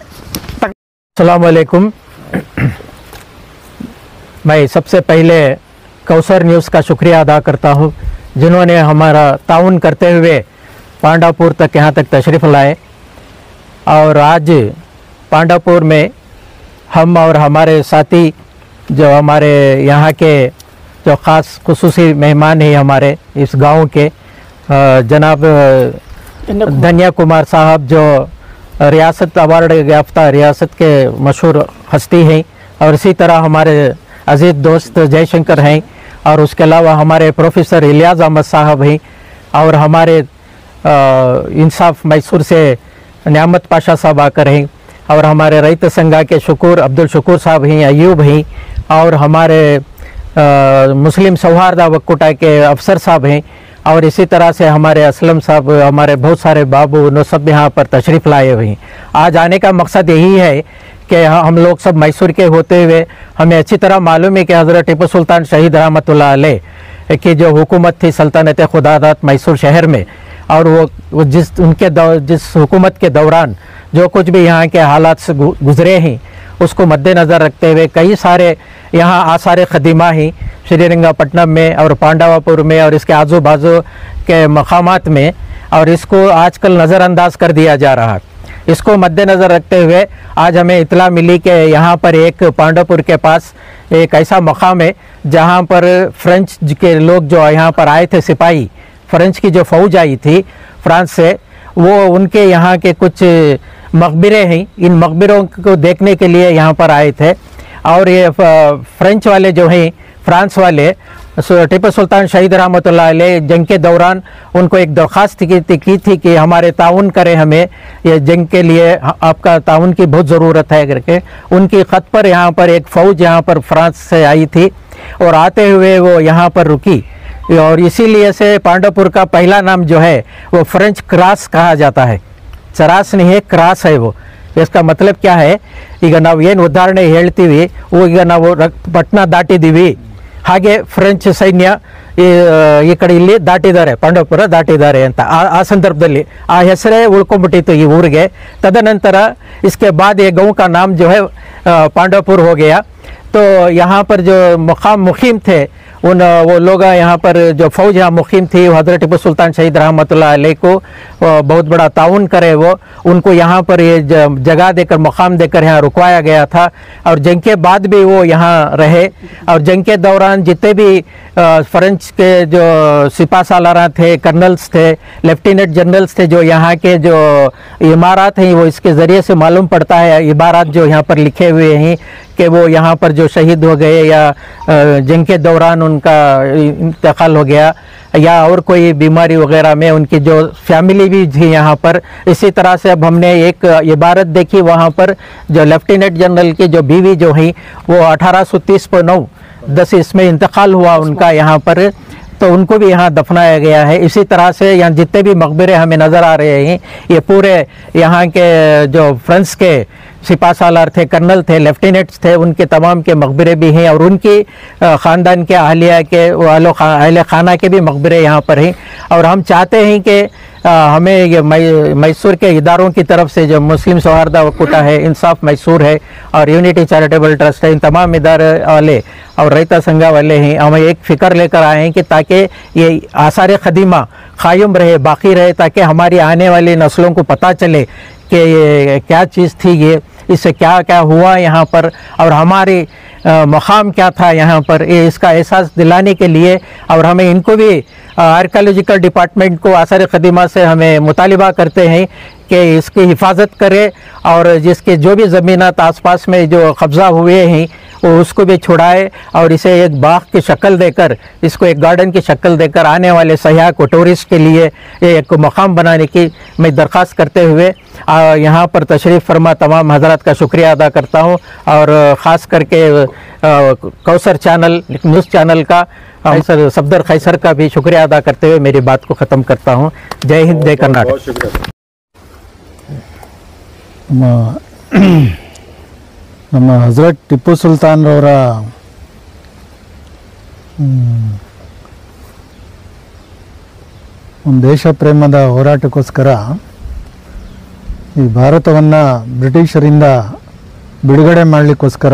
अस्सलाम वालेकुम। मैं सबसे पहले कौसर न्यूज़ का शुक्रिया अदा करता हूँ, जिन्होंने हमारा ताउन करते हुए पांडापुर तक यहाँ तक तशरीफ़ लाए। और आज पांडापुर में हम और हमारे साथी जो हमारे यहाँ के जो ख़ास खुसूसी मेहमान हैं हमारे इस गांव के जनाब धन्या कुमार साहब, जो रियासत अवार्ड याफ्ता रियासत के मशहूर हस्ती हैं, और इसी तरह हमारे अजीज़ दोस्त जयशंकर हैं, और उसके अलावा हमारे प्रोफेसर इलियास अहमद साहब हैं, और हमारे इंसाफ मैसूर से नियामत पाशा साहब आकर हैं, और हमारे रईत संघा के अब्दुल शकूर साहब हैं, अयूब हैं, और हमारे मुस्लिम सौहार्द वक्कुटा के अफसर साहब हैं, और इसी तरह से हमारे असलम साहब, हमारे बहुत सारे बाबू उन्होंने सब यहाँ पर तशरीफ़ लाए हुए हैं। आज आने का मकसद यही है कि हम लोग सब मैसूर के होते हुए हमें अच्छी तरह मालूम है कि हज़रत टीपू सुल्तान शहीद रहमतुल्लाह अलैह की जो हुकूमत थी सल्तनत खुदादात मैसूर शहर में, और वो जिस हुकूमत के दौरान जो कुछ भी यहाँ के हालात से गुज़रे हैं उसको मद्देनज़र रखते हुए कई सारे यहाँ आसार ख़दीमा ही श्रीरंगापट्टनम में और पांडवापुर में और इसके आजू बाजू के मकामात में, और इसको आजकल नज़रअंदाज कर दिया जा रहा है। इसको मद्देनज़र रखते हुए आज हमें इतला मिली कि यहाँ पर एक पांडवपुर के पास एक ऐसा मकाम है जहाँ पर फ्रेंच के लोग जो यहाँ पर आए थे, सिपाही फ्रेंच की जो फ़ौज आई थी फ्रांस से, वो उनके यहाँ के कुछ मकबरे हैं, इन मकबरों को देखने के लिए यहाँ पर आए थे। और ये फ्रेंच वाले जो हैं, फ्रांस वाले, टीपू सुल्तान शहीद रहमतुल्लाह अलैह जंग के दौरान उनको एक दरख्वास्त की थी कि हमारे ताउन करें, हमें ये जंग के लिए आपका ताउन की बहुत ज़रूरत है करके। उनकी ख़त पर यहाँ पर एक फ़ौज यहाँ पर फ्रांस से आई थी और आते हुए वो यहाँ पर रुकी, और इसीलिए से पांडवपुर का पहला नाम जो है वो फ्रेंच क्रास कहा जाता है। चरास नहीं है, क्रास है वो। इसका मतलब क्या है, ಈಗ ನಾವು ಏನು ಉದಾಹರಣೆ ಹೇಳ್ತೀವಿ, ಈಗ ನಾವು ಪಟ್ನಾ ದಾಟಿದ್ದೀವಿ, ಹಾಗೆ ಫ್ರೆಂಚ್ ಸೈನ್ಯ ಈ ಕಡೆ ಇಲ್ಲಿ ದಾಟಿದ್ದಾರೆ, ಪಾಂಡವಪುರ ದಾಟಿದ್ದಾರೆ ಅಂತ ಆ ಸಂದರ್ಭದಲ್ಲಿ ಆ ಹೆಸರೇ ಉಳ್ಕೊಂಡ್ಬಿಟ್ಟಿತ್ತು ಈ ಊರಿಗೆ। तदनंतर इसके बाद ये गांव का नाम जो है पांडवपुर हो गया। तो यहाँ पर जो मुखीम थे वो लोग यहाँ पर जो फ़ौज यहाँ मुखीम थी, हज़रत टीपू सुल्तान शहीद रहमतुल्लाह अलैह को बहुत बड़ा ताउन करे, वो उनको यहाँ पर ये जगह देकर मकाम देकर यहाँ रुकवाया गया था। और जंग के बाद भी वो यहाँ रहे, और जंग के दौरान जितने भी फ्रेंच के जो सिपा सालार थे, कर्नल्स थे, लेफ्टिनेंट जनरल्स थे, जो यहाँ के जो इमारत हैं वो इसके ज़रिए से मालूम पड़ता है, इबारत जो यहाँ पर लिखे हुए हैं कि वो यहाँ पर जो शहीद हो गए या जंग के दौरान उनका इंतकाल हो गया या और कोई बीमारी वगैरह में उनकी जो फैमिली भी थी यहाँ पर। इसी तरह से अब हमने एक इबारत देखी वहाँ पर, जो लेफ्टिनेंट जनरल की जो बीवी जो है वो 1830 इसमें इंतकाल हुआ उनका यहाँ पर, तो उनको भी यहाँ दफनाया गया है। इसी तरह से यहाँ जितने भी मकबरे हमें नज़र आ रहे हैं, ये पूरे यहाँ के जो फ्रांस के सिपासालार थे, कर्नल थे, लेफ्टिनेंट्स थे, उनके तमाम के मकबरे भी हैं और उनकी ख़ानदान के अहलिया के वालों अहले खाना के भी मकबरे यहाँ पर हैं। और हम चाहते हैं कि हमें ये मैसूर के इदारों की तरफ से जो मुस्लिम सौहार्द वकुटा है, इंसाफ मैसूर है और यूनिटी चैरिटेबल ट्रस्ट है, इन तमाम इदारे वाले और रैता संघा वाले हैं, हमें एक फ़िक्र लेकर आए हैं कि ताकि ये आसार ख़दीमा कायम रहे, बाकी रहे, ताकि हमारी आने वाली नस्लों को पता चले कि ये क्या चीज़ थी, ये इससे क्या क्या हुआ यहाँ पर और हमारे मकाम क्या था यहाँ पर, ये इसका एहसास दिलाने के लिए। और हमें इनको भी आर्कियोलॉजिकल डिपार्टमेंट को आसार ख़दीमा से हमें मुतालिबा करते हैं कि इसकी हिफाजत करे और जिसके जो भी ज़मीनात आसपास में जो कब्ज़ा हुए हैं वो उसको भी छुड़ाए और इसे एक बाग की शक्ल देकर, इसको एक गार्डन की शक्ल देकर आने वाले सयाह को, टूरिस्ट के लिए एक मकाम बनाने की मैं दरख्वास्त करते हुए यहाँ पर तशरीफ़ फरमा तमाम हज़रात का शुक्रिया अदा करता हूँ और ख़ास करके कौसर चैनल, न्यूज़ चैनल का सफदर खैसर का भी शुक्रिया अदा करते हुए मेरी बात को ख़त्म करता हूँ। जय हिंद, जय कर्नाटक। ನಮ್ಮ ಹಜರತ್ ಟಿಪ್ಪು ಸುಲ್ತಾನ್ರವರ ಒಂದು ದೇಶ ಪ್ರೇಮದ ಹೋರಾಟಕ್ಕೋಸ್ಕರ ಈ ಭಾರತವನ್ನು ಬ್ರಿಟಿಷರಿಂದ ಬಿಡುಗಡೆ ಮಾಡಲಿಕ್ಕೋಸ್ಕರ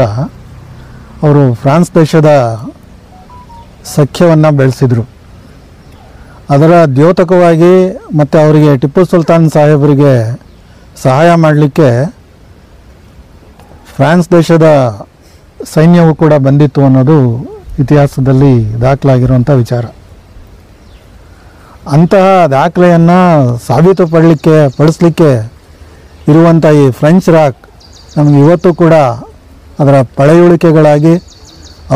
ಅವರು ಫ್ರಾನ್ಸ್ ದೇಶದ ಸಖ್ಯವನ್ನು ಬೆಳೆಸಿದರು. ಅದರ ದ್ಯೋತಕವಾಗಿ ಮತ್ತು ಅವರಿಗೆ ಟಿಪ್ಪು ಸುಲ್ತಾನ್ ಸಾಹೇಬರಿಗೆ ಸಹಾಯ ಮಾಡಲಿಕ್ಕೆ ಫ್ರಾನ್ಸ್ ದೇಶದ ಸೈನ್ಯವು ಕೂಡ ಬಂದಿತ್ತು ಅನ್ನೋದು ಇತಿಹಾಸದಲ್ಲಿ ದಾಖಲಾಗಿರುವಂಥ ವಿಚಾರ. ಅಂತಹ ದಾಖಲೆಯನ್ನು ಪಡಿಸಲಿಕ್ಕೆ ಇರುವಂಥ ಈ ಫ್ರೆಂಚ್ ರಾಕ್ ನಮಗೆ ಇವತ್ತು ಕೂಡ ಅದರ ಪಳೆಯುಳಿಕೆಗಳಾಗಿ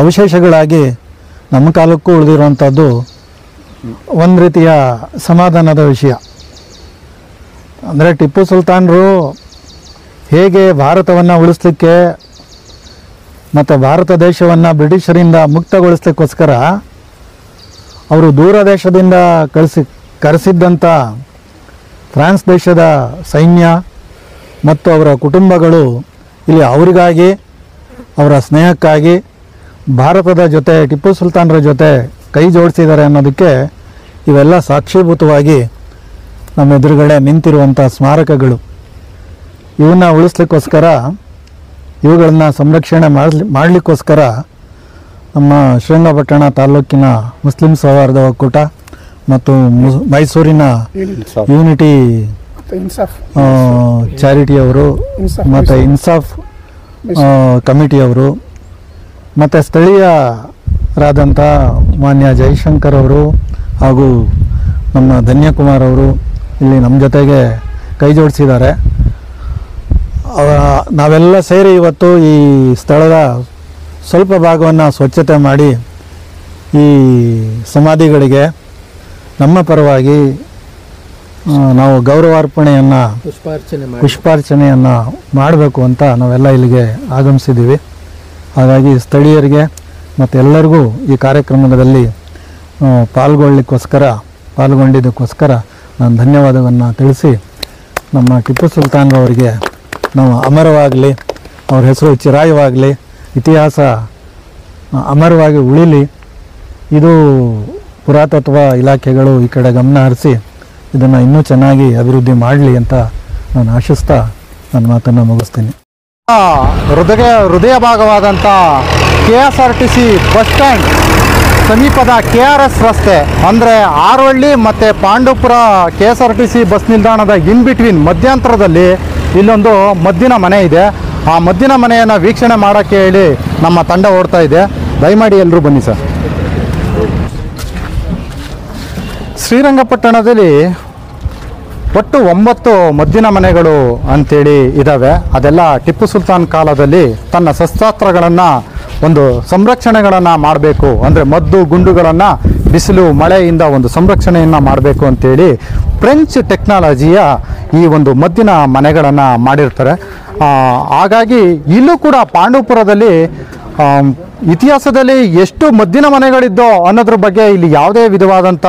ಅವಶೇಷಗಳಾಗಿ ನಮ್ಮ ಕಾಲಕ್ಕೂ ಉಳಿದಿರುವಂಥದ್ದು ಒಂದು ರೀತಿಯ ಸಮಾಧಾನದ ವಿಷಯ. ಅಂದರೆ ಟಿಪ್ಪು ಸುಲ್ತಾನರು ಹೇಗೆ ಭಾರತವನ್ನು ಉಳಿಸ್ಲಿಕ್ಕೆ ಮತ್ತು ಭಾರತ ದೇಶವನ್ನು ಬ್ರಿಟಿಷರಿಂದ ಮುಕ್ತಗೊಳಿಸ್ಲಿಕ್ಕೋಸ್ಕರ ಅವರು ದೂರ ದೇಶದಿಂದ ಕರೆಸಿದ್ದಂಥ ಫ್ರಾನ್ಸ್ ದೇಶದ ಸೈನ್ಯ ಮತ್ತು ಅವರ ಕುಟುಂಬಗಳು ಇಲ್ಲಿ ಅವರಿಗಾಗಿ, ಅವರ ಸ್ನೇಹಕ್ಕಾಗಿ ಭಾರತದ ಜೊತೆ, ಟಿಪ್ಪು ಸುಲ್ತಾನರ ಜೊತೆ ಕೈ ಜೋಡಿಸಿದ್ದಾರೆ ಅನ್ನೋದಕ್ಕೆ ಇವೆಲ್ಲ ಸಾಕ್ಷೀಭೂತವಾಗಿ ನಮ್ಮ ಎದುರುಗಡೆ ನಿಂತಿರುವಂಥ ಸ್ಮಾರಕಗಳು. ಇವನ್ನ ಉಳಿಸ್ಲಿಕ್ಕೋಸ್ಕರ, ಇವುಗಳನ್ನು ಸಂರಕ್ಷಣೆ ಮಾಡಲಿಕ್ಕೋಸ್ಕರ ನಮ್ಮ ಶ್ರೀರಂಗಪಟ್ಟಣ ತಾಲೂಕಿನ ಮುಸ್ಲಿಂ ಸೌಹಾರ್ದ ಒಕ್ಕೂಟ ಮತ್ತು ಮೈಸೂರಿನ ಯೂನಿಟಿ ಚಾರಿಟಿಯವರು ಮತ್ತು ಇನ್ಸಾಫ್ ಕಮಿಟಿಯವರು ಮತ್ತು ಸ್ಥಳೀಯರಾದಂಥ ಮಾನ್ಯ ಜೈಶಂಕರ್ ಅವರು ಹಾಗೂ ನಮ್ಮ ಧನ್ಯಕುಮಾರ್ ಅವರು ಇಲ್ಲಿ ನಮ್ಮ ಜೊತೆಗೆ ಕೈ ಜೋಡಿಸಿದ್ದಾರೆ. ನಾವೆಲ್ಲ ಸೇರಿ ಇವತ್ತು ಈ ಸ್ಥಳದ ಸ್ವಲ್ಪ ಭಾಗವನ್ನು ಸ್ವಚ್ಛತೆ ಮಾಡಿ ಈ ಸಮಾಧಿಗಳಿಗೆ ನಮ್ಮ ಪರವಾಗಿ ನಾವು ಗೌರವಾರ್ಪಣೆಯನ್ನು, ಪುಷ್ಪಾರ್ಚನೆಯನ್ನು ಮಾಡಬೇಕು ಅಂತ ನಾವೆಲ್ಲ ಇಲ್ಲಿಗೆ ಆಗಮಿಸಿದ್ದೀವಿ. ಹಾಗಾಗಿ ಸ್ಥಳೀಯರಿಗೆ ಮತ್ತು ಎಲ್ಲರಿಗೂ ಈ ಕಾರ್ಯಕ್ರಮದಲ್ಲಿ ಪಾಲ್ಗೊಂಡಿದ್ದಕ್ಕೋಸ್ಕರ ನಾನು ಧನ್ಯವಾದವನ್ನು ತಿಳಿಸಿ, ನಮ್ಮ ಟಿಪ್ಪು ಸುಲ್ತಾನ್ರವರಿಗೆ ನಾವು ಅಮರವಾಗಲಿ, ಅವ್ರ ಹೆಸರು ಚಿರಾಯವಾಗಲಿ, ಇತಿಹಾಸ ಅಮರವಾಗಿ ಉಳಿಲಿ, ಇದು ಪುರಾತತ್ವ ಇಲಾಖೆಗಳು ಈ ಕಡೆ ಗಮನ ಹರಿಸಿ ಇದನ್ನು ಇನ್ನೂ ಚೆನ್ನಾಗಿ ಅಭಿವೃದ್ಧಿ ಮಾಡಲಿ ಅಂತ ನಾನು ಆಶಿಸ್ತಾ ನನ್ನ ಮಾತನ್ನು ಮುಗಿಸ್ತೀನಿ. ಹೃದಯ ಭಾಗವಾದಂಥ KSRTC ಬಸ್ ಸ್ಟ್ಯಾಂಡ್ ಸಮೀಪದ KRS ರಸ್ತೆ ಅಂದರೆ ಆರೋಹಳ್ಳಿ ಮತ್ತು ಪಾಂಡವಪುರ KSRTC ಬಸ್ ನಿಲ್ದಾಣದ ಇನ್ ಬಿಟ್ವೀನ್ ಮಧ್ಯಂತರದಲ್ಲಿ ಇಲ್ಲೊಂದು ಮದ್ದಿನ ಮನೆ ಇದೆ. ಆ ಮದ್ದಿನ ಮನೆಯನ್ನು ವೀಕ್ಷಣೆ ಮಾಡೋಕ್ಕೆ ಹೇಳಿ ನಮ್ಮ ತಂಡ ಓಡ್ತಾ ಇದೆ. ದಯಮಾಡಿ ಎಲ್ಲರೂ ಬನ್ನಿ ಸರ್. ಶ್ರೀರಂಗಪಟ್ಟಣದಲ್ಲಿ ಒಟ್ಟು 9 ಮದ್ದಿನ ಮನೆಗಳು ಅಂಥೇಳಿ ಇದ್ದಾವೆ. ಅದೆಲ್ಲ ಟಿಪ್ಪು ಸುಲ್ತಾನ್ ಕಾಲದಲ್ಲಿ ತನ್ನ ಶಸ್ತ್ರಾಸ್ತ್ರಗಳನ್ನು ಒಂದು ಸಂರಕ್ಷಣೆಗಳನ್ನು ಮಾಡಬೇಕು, ಅಂದರೆ ಮದ್ದು ಗುಂಡುಗಳನ್ನು ಬಿಸಿಲು ಮಳೆಯಿಂದ ಒಂದು ಸಂರಕ್ಷಣೆಯನ್ನು ಮಾಡಬೇಕು ಅಂತೇಳಿ ಫ್ರೆಂಚ್ ಟೆಕ್ನಾಲಜಿಯ ಈ ಒಂದು ಮದ್ದಿನ ಮನೆಗಳನ್ನು ಮಾಡಿರ್ತಾರೆ. ಹಾಗಾಗಿ ಇಲ್ಲೂ ಕೂಡ ಪಾಂಡವಪುರದಲ್ಲಿ ಇತಿಹಾಸದಲ್ಲಿ ಎಷ್ಟು ಮದ್ದಿನ ಮನೆಗಳಿದ್ದೋ ಅನ್ನೋದ್ರ ಬಗ್ಗೆ ಇಲ್ಲಿ ಯಾವುದೇ ವಿಧವಾದಂಥ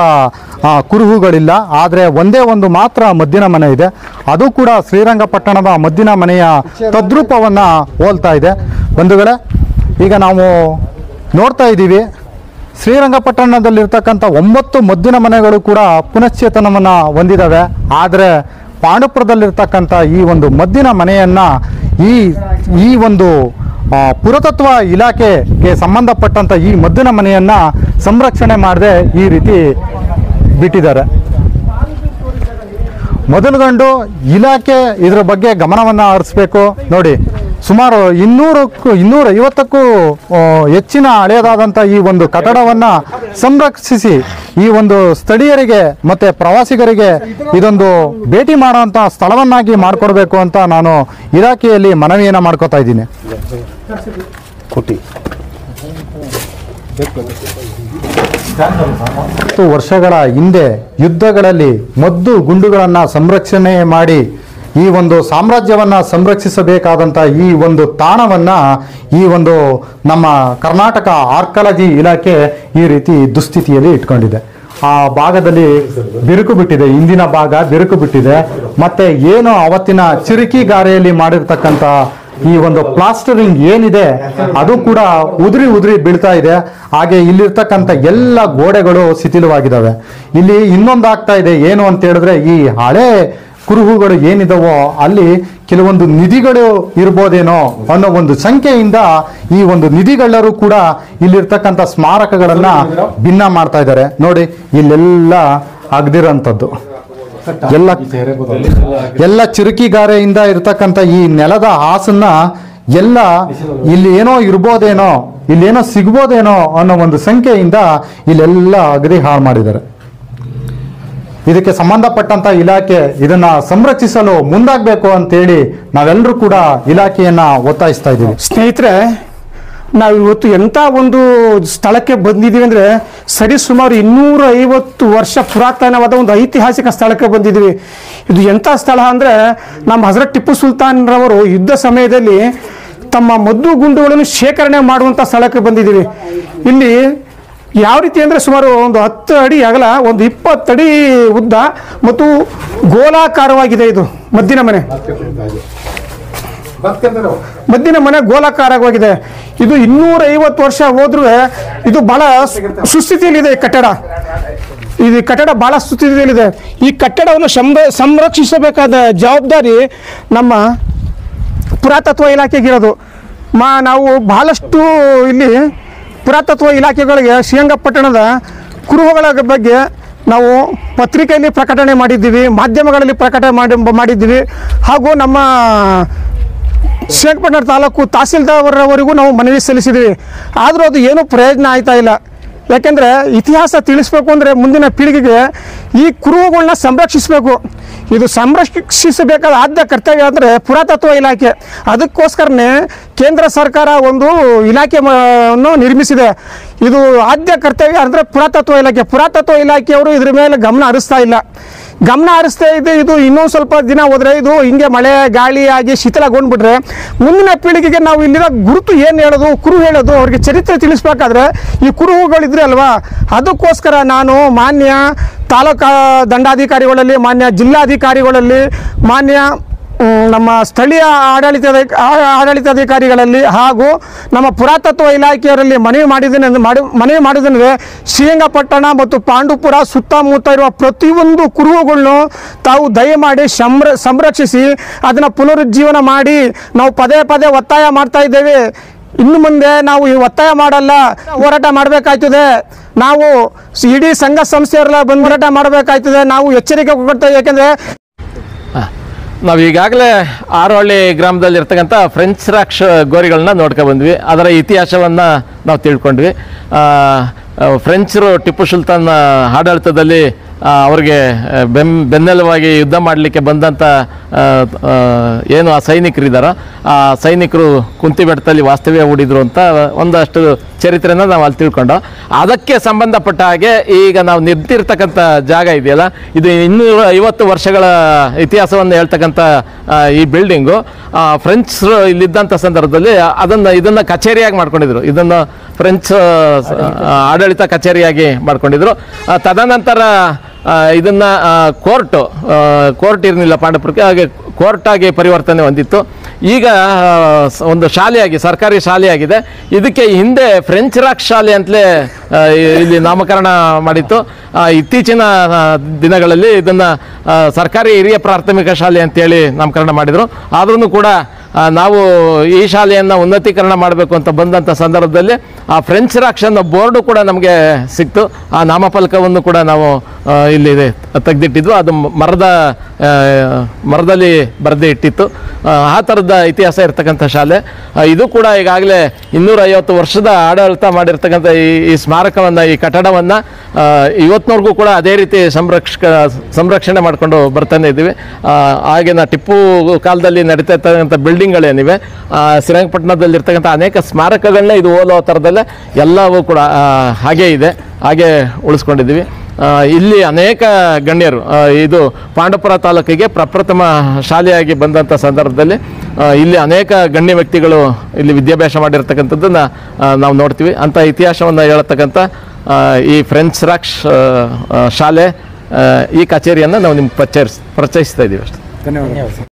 ಕುರುಹುಗಳಿಲ್ಲ. ಆದರೆ ಒಂದೇ ಒಂದು ಮಾತ್ರ ಮದ್ದಿನ ಮನೆ ಇದೆ, ಅದು ಕೂಡ ಶ್ರೀರಂಗಪಟ್ಟಣದ ಮದ್ದಿನ ಮನೆಯ ತದ್ರೂಪವನ್ನು ಹೋಲ್ತಾ ಇದೆ. ಬಂಧುಗಳೇ, ಈಗ ನಾವು ನೋಡ್ತಾ ಇದ್ದೀವಿ ಶ್ರೀರಂಗಪಟ್ಟಣದಲ್ಲಿರ್ತಕ್ಕಂಥ 9 ಮದ್ದಿನ ಮನೆಗಳು ಕೂಡ ಪುನಶ್ಚೇತನವನ್ನು ಹೊಂದಿದ್ದಾವೆ. ಆದರೆ ಪಾಂಡುಪುರದಲ್ಲಿರ್ತಕ್ಕಂಥ ಈ ಒಂದು ಮದ್ದಿನ ಮನೆಯನ್ನು ಈ ಒಂದು ಪುರಾತತ್ವ ಇಲಾಖೆಗೆ ಸಂಬಂಧಪಟ್ಟಂಥ ಈ ಮದ್ದಿನ ಮನೆಯನ್ನು ಸಂರಕ್ಷಣೆ ಮಾಡದೆ ಈ ರೀತಿ ಬಿಟ್ಟಿದ್ದಾರೆ. ಮೊದಲುಗೊಂಡು ಇಲಾಖೆ ಇದರ ಬಗ್ಗೆ ಗಮನವನ್ನು ಹರಿಸಬೇಕು. ನೋಡಿ, ಸುಮಾರು 250ಕ್ಕೂ ಹೆಚ್ಚಿನ ಹಳೆಯದಾದಂಥ ಈ ಒಂದು ಕಟ್ಟಡವನ್ನು ಸಂರಕ್ಷಿಸಿ ಈ ಒಂದು ಸ್ಥಳೀಯರಿಗೆ ಮತ್ತು ಪ್ರವಾಸಿಗರಿಗೆ ಇದೊಂದು ಭೇಟಿ ಮಾಡುವಂಥ ಸ್ಥಳವನ್ನಾಗಿ ಮಾಡಿಕೊಡ್ಬೇಕು ಅಂತ ನಾನು ಇಲಾಖೆಯಲ್ಲಿ ಮನವಿಯನ್ನು ಮಾಡ್ಕೋತಾ ಇದ್ದೀನಿ. 10 ವರ್ಷಗಳ ಹಿಂದೆ ಯುದ್ಧಗಳಲ್ಲಿ ಮದ್ದು ಗುಂಡುಗಳನ್ನು ಸಂರಕ್ಷಣೆ ಮಾಡಿ ಈ ಒಂದು ಸಾಮ್ರಾಜ್ಯವನ್ನು ಸಂರಕ್ಷಿಸಬೇಕಾದಂಥ ಈ ಒಂದು ತಾಣವನ್ನು ಈ ಒಂದು ನಮ್ಮ ಕರ್ನಾಟಕ ಆರ್ಕಾಲಜಿ ಇಲಾಖೆ ಈ ರೀತಿ ದುಸ್ಥಿತಿಯಲ್ಲಿ ಇಟ್ಕೊಂಡಿದೆ. ಆ ಭಾಗದಲ್ಲಿ ಬಿರುಕು ಬಿಟ್ಟಿದೆ, ಇಂದಿನ ಭಾಗ ಬಿರುಕು ಬಿಟ್ಟಿದೆ. ಮತ್ತು ಏನು ಅವತ್ತಿನ ಚಿರುಕಿಗಾರೆಯಲ್ಲಿ ಮಾಡಿರ್ತಕ್ಕಂಥ ಈ ಒಂದು ಪ್ಲಾಸ್ಟರಿಂಗ್ ಏನಿದೆ ಅದು ಕೂಡ ಉದುರಿ ಬೀಳ್ತಾ ಇದೆ. ಹಾಗೆ ಇಲ್ಲಿರ್ತಕ್ಕಂಥ ಎಲ್ಲ ಗೋಡೆಗಳು ಶಿಥಿಲವಾಗಿದ್ದಾವೆ. ಇಲ್ಲಿ ಇನ್ನೊಂದಾಗ್ತಾ ಇದೆ ಏನು ಅಂತ ಹೇಳಿದ್ರೆ, ಈ ಹಳೆ ಕುರುಹುಗಳು ಏನಿದಾವೋ ಅಲ್ಲಿ ಕೆಲವೊಂದು ನಿಧಿಗಳು ಇರ್ಬೋದೇನೋ ಅನ್ನೋ ಒಂದು ಶಂಕೆಯಿಂದ ಈ ಒಂದು ನಿಧಿಗಳ್ಳರು ಕೂಡ ಇಲ್ಲಿರ್ತಕ್ಕಂಥ ಸ್ಮಾರಕಗಳನ್ನು ಭಿನ್ನ ಮಾಡ್ತಾ ಇದ್ದಾರೆ. ನೋಡಿ, ಇಲ್ಲೆಲ್ಲ ಅಗ್ದಿರೋಂಥದ್ದು ಎಲ್ಲ ಚಿರುಕಿಗಾರೆಯಿಂದ ಇರ್ತಕ್ಕಂಥ ಈ ನೆಲದ ಹಾಸನ್ನ ಎಲ್ಲ ಇಲ್ಲಿ ಏನೋ ಇರ್ಬೋದೇನೋ, ಇಲ್ಲೇನೋ ಸಿಗ್ಬೋದೇನೋ ಅನ್ನೋ ಒಂದು ಸಂಖ್ಯೆಯಿಂದ ಇಲ್ಲೆಲ್ಲ ಅಗದಿ ಹಾಳು ಮಾಡಿದ್ದಾರೆ. ಇದಕ್ಕೆ ಸಂಬಂಧಪಟ್ಟಂತ ಇಲಾಖೆ ಇದನ್ನ ಸಂರಕ್ಷಿಸಲು ಮುಂದಾಗಬೇಕು ಅಂತೇಳಿ ನಾವೆಲ್ಲರೂ ಕೂಡ ಇಲಾಖೆಯನ್ನ ಒತ್ತಾಯಿಸ್ತಾ ಇದ್ದೀವಿ. ಸ್ನೇಹಿತರೆ, ನಾವು ಇವತ್ತು ಎಂಥ ಒಂದು ಸ್ಥಳಕ್ಕೆ ಬಂದಿದ್ದೀವಿ ಅಂದರೆ ಸರಿಸುಮಾರು 250 ವರ್ಷ ಪುರಾತನವಾದ ಒಂದು ಐತಿಹಾಸಿಕ ಸ್ಥಳಕ್ಕೆ ಬಂದಿದ್ದೀವಿ. ಇದು ಎಂಥ ಸ್ಥಳ ಅಂದರೆ, ನಮ್ಮ ಹಜರತ್ ಟಿಪ್ಪು ಸುಲ್ತಾನ್ರವರು ಯುದ್ಧ ಸಮಯದಲ್ಲಿ ತಮ್ಮ ಮದ್ದು ಗುಂಡುಗಳನ್ನು ಶೇಖರಣೆ ಮಾಡುವಂಥ ಸ್ಥಳಕ್ಕೆ ಬಂದಿದ್ದೀವಿ. ಇಲ್ಲಿ ಯಾವ ರೀತಿ ಅಂದರೆ ಸುಮಾರು ಒಂದು 10 ಅಡಿ ಅಗಲ, ಒಂದು 20 ಅಡಿ ಉದ್ದ ಮತ್ತು ಗೋಲಾಕಾರವಾಗಿದೆ. ಇದು ಮದ್ದಿನ ಮನೆ ಗೋಲಾಕಾರವಾಗಿದೆ. ಇದು 250 ವರ್ಷ ಹೋದ್ರೂ ಇದು ಬಹಳ ಸುಸ್ಥಿತಿಯಲ್ಲಿದೆ. ಈ ಕಟ್ಟಡ ಬಹಳ ಸುಸ್ಥಿತಿಯಲ್ಲಿದೆ. ಈ ಕಟ್ಟಡವನ್ನು ಸಂರಕ್ಷಿಸಬೇಕಾದ ಜವಾಬ್ದಾರಿ ನಮ್ಮ ಪುರಾತತ್ವ ಇಲಾಖೆಗಿರೋದು. ನಾವು ಬಹಳಷ್ಟು ಇಲ್ಲಿ ಪುರಾತತ್ವ ಇಲಾಖೆಗಳಿಗೆ ಶ್ರೀರಂಗಪಟ್ಟಣದ ಕುರುಹುಗಳ ಬಗ್ಗೆ ನಾವು ಪತ್ರಿಕೆಯಲ್ಲಿ ಪ್ರಕಟಣೆ ಮಾಡಿದ್ದೀವಿ, ಮಾಧ್ಯಮಗಳಲ್ಲಿ ಪ್ರಕಟಣೆ ಮಾಡಿದ್ದೀವಿ. ಹಾಗೂ ನಮ್ಮ ಶ್ರೀರಂಗಪಟ್ಟಣ ತಾಲೂಕು ತಹಸೀಲ್ದಾರ್ವರೆಗೂ ನಾವು ಮನವಿ ಸಲ್ಲಿಸಿದ್ದೀವಿ. ಆದರೂ ಅದು ಏನೂ ಪ್ರಯೋಜನ ಆಯ್ತಾ ಇಲ್ಲ. ಯಾಕೆಂದರೆ ಇತಿಹಾಸ ತಿಳಿಸ್ಬೇಕು ಅಂದರೆ ಮುಂದಿನ ಪೀಳಿಗೆಗೆ ಈ ಕುರುಹುಗಳನ್ನ ಸಂರಕ್ಷಿಸಬೇಕು. ಇದು ಸಂರಕ್ಷಿಸಬೇಕಾದ ಆದ್ಯ ಕರ್ತವ್ಯ ಅಂದರೆ ಪುರಾತತ್ವ ಇಲಾಖೆ. ಅದಕ್ಕೋಸ್ಕರನೇ ಕೇಂದ್ರ ಸರ್ಕಾರ ಒಂದು ಇಲಾಖೆಯನ್ನು ನಿರ್ಮಿಸಿದೆ. ಇದು ಆದ್ಯ ಕರ್ತವ್ಯ ಅಂದರೆ ಪುರಾತತ್ವ ಇಲಾಖೆಯವರು ಇದ್ರ ಮೇಲೆ ಗಮನ ಹರಿಸ್ತಾ ಇಲ್ಲ. ಇದು ಇನ್ನೊಂದು ಸ್ವಲ್ಪ ದಿನ ಹೋದರೆ ಇದು ಹಿಂಗೆ ಮಳೆ ಗಾಳಿ ಆಗಿ ಶಿಥಿಲಗೊಂಡ್ಬಿಟ್ರೆ ಮುಂದಿನ ಪೀಳಿಗೆಗೆ ನಾವು ಇಲ್ಲಿರೋ ಗುರುತು ಏನು ಹೇಳೋದು, ಕುರುಹು ಹೇಳೋದು, ಅವ್ರಿಗೆ ಚರಿತ್ರೆ ತಿಳಿಸ್ಬೇಕಾದ್ರೆ ಈ ಕುರುಹುಗಳಿದ್ರೆ ಅಲ್ವಾ. ಅದಕ್ಕೋಸ್ಕರ ನಾನು ಮಾನ್ಯ ತಾಲೂಕಾ ದಂಡಾಧಿಕಾರಿಗಳಲ್ಲಿ, ಮಾನ್ಯ ಜಿಲ್ಲಾಧಿಕಾರಿಗಳಲ್ಲಿ, ಮಾನ್ಯ ನಮ್ಮ ಸ್ಥಳೀಯ ಆಡಳಿತಾಧಿಕಾರಿಗಳಲ್ಲಿ ಹಾಗೂ ನಮ್ಮ ಪುರಾತತ್ವ ಇಲಾಖೆಯವರಲ್ಲಿ ಮನವಿ ಮಾಡಿದ್ದೇನೆಂದರೆ ಶ್ರೀರಂಗಪಟ್ಟಣ ಮತ್ತು ಪಾಂಡುಪುರ ಸುತ್ತಮುತ್ತ ಇರುವ ಪ್ರತಿಯೊಂದು ಕುರುಹುಗಳನ್ನು ತಾವು ದಯಮಾಡಿ ಸಂರಕ್ಷಿಸಿ ಅದನ್ನು ಪುನರುಜ್ಜೀವನ ಮಾಡಿ. ನಾವು ಪದೇ ಒತ್ತಾಯ ಮಾಡ್ತಾ ಇದ್ದೇವೆ. ಇನ್ನು ಮುಂದೆ ನಾವು ಈ ಒತ್ತಾಯ ಮಾಡಲ್ಲ, ಹೋರಾಟ ಮಾಡಬೇಕಾಯ್ತದೆ. ನಾವು ಇಡೀ ಸಂಘ ಸಂಸ್ಥೆಯವರೆಲ್ಲ ಬಂದು ಹೋರಾಟ ಮಾಡಬೇಕಾಯ್ತದೆ. ನಾವು ಎಚ್ಚರಿಕೆ ಕೊಡ್ತೇವೆ. ಯಾಕೆಂದರೆ ನಾವು ಈಗಾಗಲೇ ಆರೋಹಳ್ಳಿ ಗ್ರಾಮದಲ್ಲಿ ಇರ್ತಕ್ಕಂಥ ಫ್ರೆಂಚ್ ರಾಕ್ಷ ಗೋರಿಗಳನ್ನ ನೋಡ್ಕೊಂಡು ಬಂದ್ವಿ. ಅದರ ಇತಿಹಾಸವನ್ನು ನಾವು ತಿಳ್ಕೊಂಡ್ವಿ. ಫ್ರೆಂಚರು ಟಿಪ್ಪು ಸುಲ್ತಾನ್ ಆಡಳಿತದಲ್ಲಿ ಅವ್ರಿಗೆ ಬೆನ್ನೆಲುವಾಗಿ ಯುದ್ಧ ಮಾಡಲಿಕ್ಕೆ ಬಂದಂಥ ಏನು ಆ ಸೈನಿಕರಿದ್ದಾರೋ ಆ ಸೈನಿಕರು ಕುಂತಿ ಬೆಟ್ಟದಲ್ಲಿ ವಾಸ್ತವ್ಯ ಹೂಡಿದ್ರು ಅಂತ ಒಂದಷ್ಟು ಚರಿತ್ರೆನ ನಾವು ಅಲ್ಲಿ ತಿಳ್ಕೊಂಡು, ಅದಕ್ಕೆ ಸಂಬಂಧಪಟ್ಟ ಹಾಗೆ ಈಗ ನಾವು ನಿಂತಿರ್ತಕ್ಕಂಥ ಜಾಗ ಇದೆಯಲ್ಲ, ಇದು 250 ವರ್ಷಗಳ ಇತಿಹಾಸವನ್ನು ಹೇಳ್ತಕ್ಕಂಥ ಈ ಬಿಲ್ಡಿಂಗು ಫ್ರೆಂಚ್ ಇಲ್ಲಿದ್ದಂಥ ಸಂದರ್ಭದಲ್ಲಿ ಇದನ್ನು ಕಚೇರಿಯಾಗಿ ಮಾಡ್ಕೊಂಡಿದ್ರು. ಇದನ್ನು ಫ್ರೆಂಚ್ ಆಡಳಿತ ಕಚೇರಿಯಾಗಿ ಮಾಡ್ಕೊಂಡಿದ್ರು. ತದನಂತರ ಇದನ್ನು ಕೋರ್ಟ್ ಇರಲಿಲ್ಲ ಪಾಂಡವಪುರಕ್ಕೆ, ಹಾಗೆ ಕೋರ್ಟಾಗಿ ಪರಿವರ್ತನೆ ಹೊಂದಿತ್ತು. ಈಗ ಒಂದು ಶಾಲೆಯಾಗಿ, ಸರ್ಕಾರಿ ಶಾಲೆಯಾಗಿದೆ. ಇದಕ್ಕೆ ಹಿಂದೆ ಫ್ರೆಂಚ್ ರಾಕ್ ಶಾಲೆ ಅಂತಲೇ ಇಲ್ಲಿ ನಾಮಕರಣ ಮಾಡಿತ್ತು. ಇತ್ತೀಚಿನ ದಿನಗಳಲ್ಲಿ ಇದನ್ನು ಸರ್ಕಾರಿ ಹಿರಿಯ ಪ್ರಾಥಮಿಕ ಶಾಲೆ ಅಂತೇಳಿ ನಾಮಕರಣ ಮಾಡಿದರು. ಆದ್ರೂ ಕೂಡ ನಾವು ಈ ಶಾಲೆಯನ್ನು ಉನ್ನತೀಕರಣ ಮಾಡಬೇಕು ಅಂತ ಬಂದಂಥ ಸಂದರ್ಭದಲ್ಲಿ ಆ ಫ್ರೆಂಚ್ ರಾಕ್ ಅನ್ನೋ ಬೋರ್ಡು ಕೂಡ ನಮಗೆ ಸಿಕ್ತು. ಆ ನಾಮಫಲಕವನ್ನು ಕೂಡ ನಾವು ಇಲ್ಲಿ ತೆಗೆದಿಟ್ಟಿದ್ವು. ಅದು ಮರದಲ್ಲಿ ಬರೆದೇ ಇಟ್ಟಿತ್ತು. ಆ ಥರದ ಇತಿಹಾಸ ಇರ್ತಕ್ಕಂಥ ಶಾಲೆ ಇದು ಕೂಡ. ಈಗಾಗಲೇ 250 ವರ್ಷದ ಆಡಳಿತ ಮಾಡಿರ್ತಕ್ಕಂಥ ಈ ಸ್ಮಾರಕವನ್ನು, ಈ ಕಟ್ಟಡವನ್ನು ಇವತ್ತಿನವರೆಗೂ ಕೂಡ ಅದೇ ರೀತಿ ಸಂರಕ್ಷಣೆ ಮಾಡಿಕೊಂಡು ಬರ್ತಾನೆ ಇದ್ದೀವಿ. ಆಗಿನ ಟಿಪ್ಪು ಕಾಲದಲ್ಲಿ ನಡೀತಾ ಇರ್ತಕ್ಕಂಥ ಬಿಲ್ಡಿಂಗ್ಗಳೇನಿವೆ, ಶ್ರೀರಂಗಪಟ್ಟಣದಲ್ಲಿರ್ತಕ್ಕಂಥ ಅನೇಕ ಸ್ಮಾರಕಗಳನ್ನ ಇದು ಹೋಲೋ ಥರದಲ್ಲೇ ಎಲ್ಲವೂ ಕೂಡ ಹಾಗೇ ಇದೆ, ಹಾಗೆ ಉಳಿಸ್ಕೊಂಡಿದ್ದೀವಿ. ಇಲ್ಲಿ ಅನೇಕ ಗಣ್ಯರು, ಇದು ಪಾಂಡವಪುರ ತಾಲೂಕಿಗೆ ಪ್ರಪ್ರಥಮ ಶಾಲೆಯಾಗಿ ಬಂದಂಥ ಸಂದರ್ಭದಲ್ಲಿ ಇಲ್ಲಿ ಅನೇಕ ಗಣ್ಯ ವ್ಯಕ್ತಿಗಳು ಇಲ್ಲಿ ವಿದ್ಯಾಭ್ಯಾಸ ಮಾಡಿರ್ತಕ್ಕಂಥದ್ದನ್ನು ನಾವು ನೋಡ್ತೀವಿ. ಅಂಥ ಇತಿಹಾಸವನ್ನು ಹೇಳತಕ್ಕಂಥ ಈ ಫ್ರೆಂಚ್ ರಾಕ್ ಶಾಲೆ, ಈ ಕಚೇರಿಯನ್ನು ನಾವು ನಿಮ್ಗೆ ಪರಿಚಯಿಸ್ತಾ ಇದ್ದೀವಿ ಅಷ್ಟೇ. ಧನ್ಯವಾದ.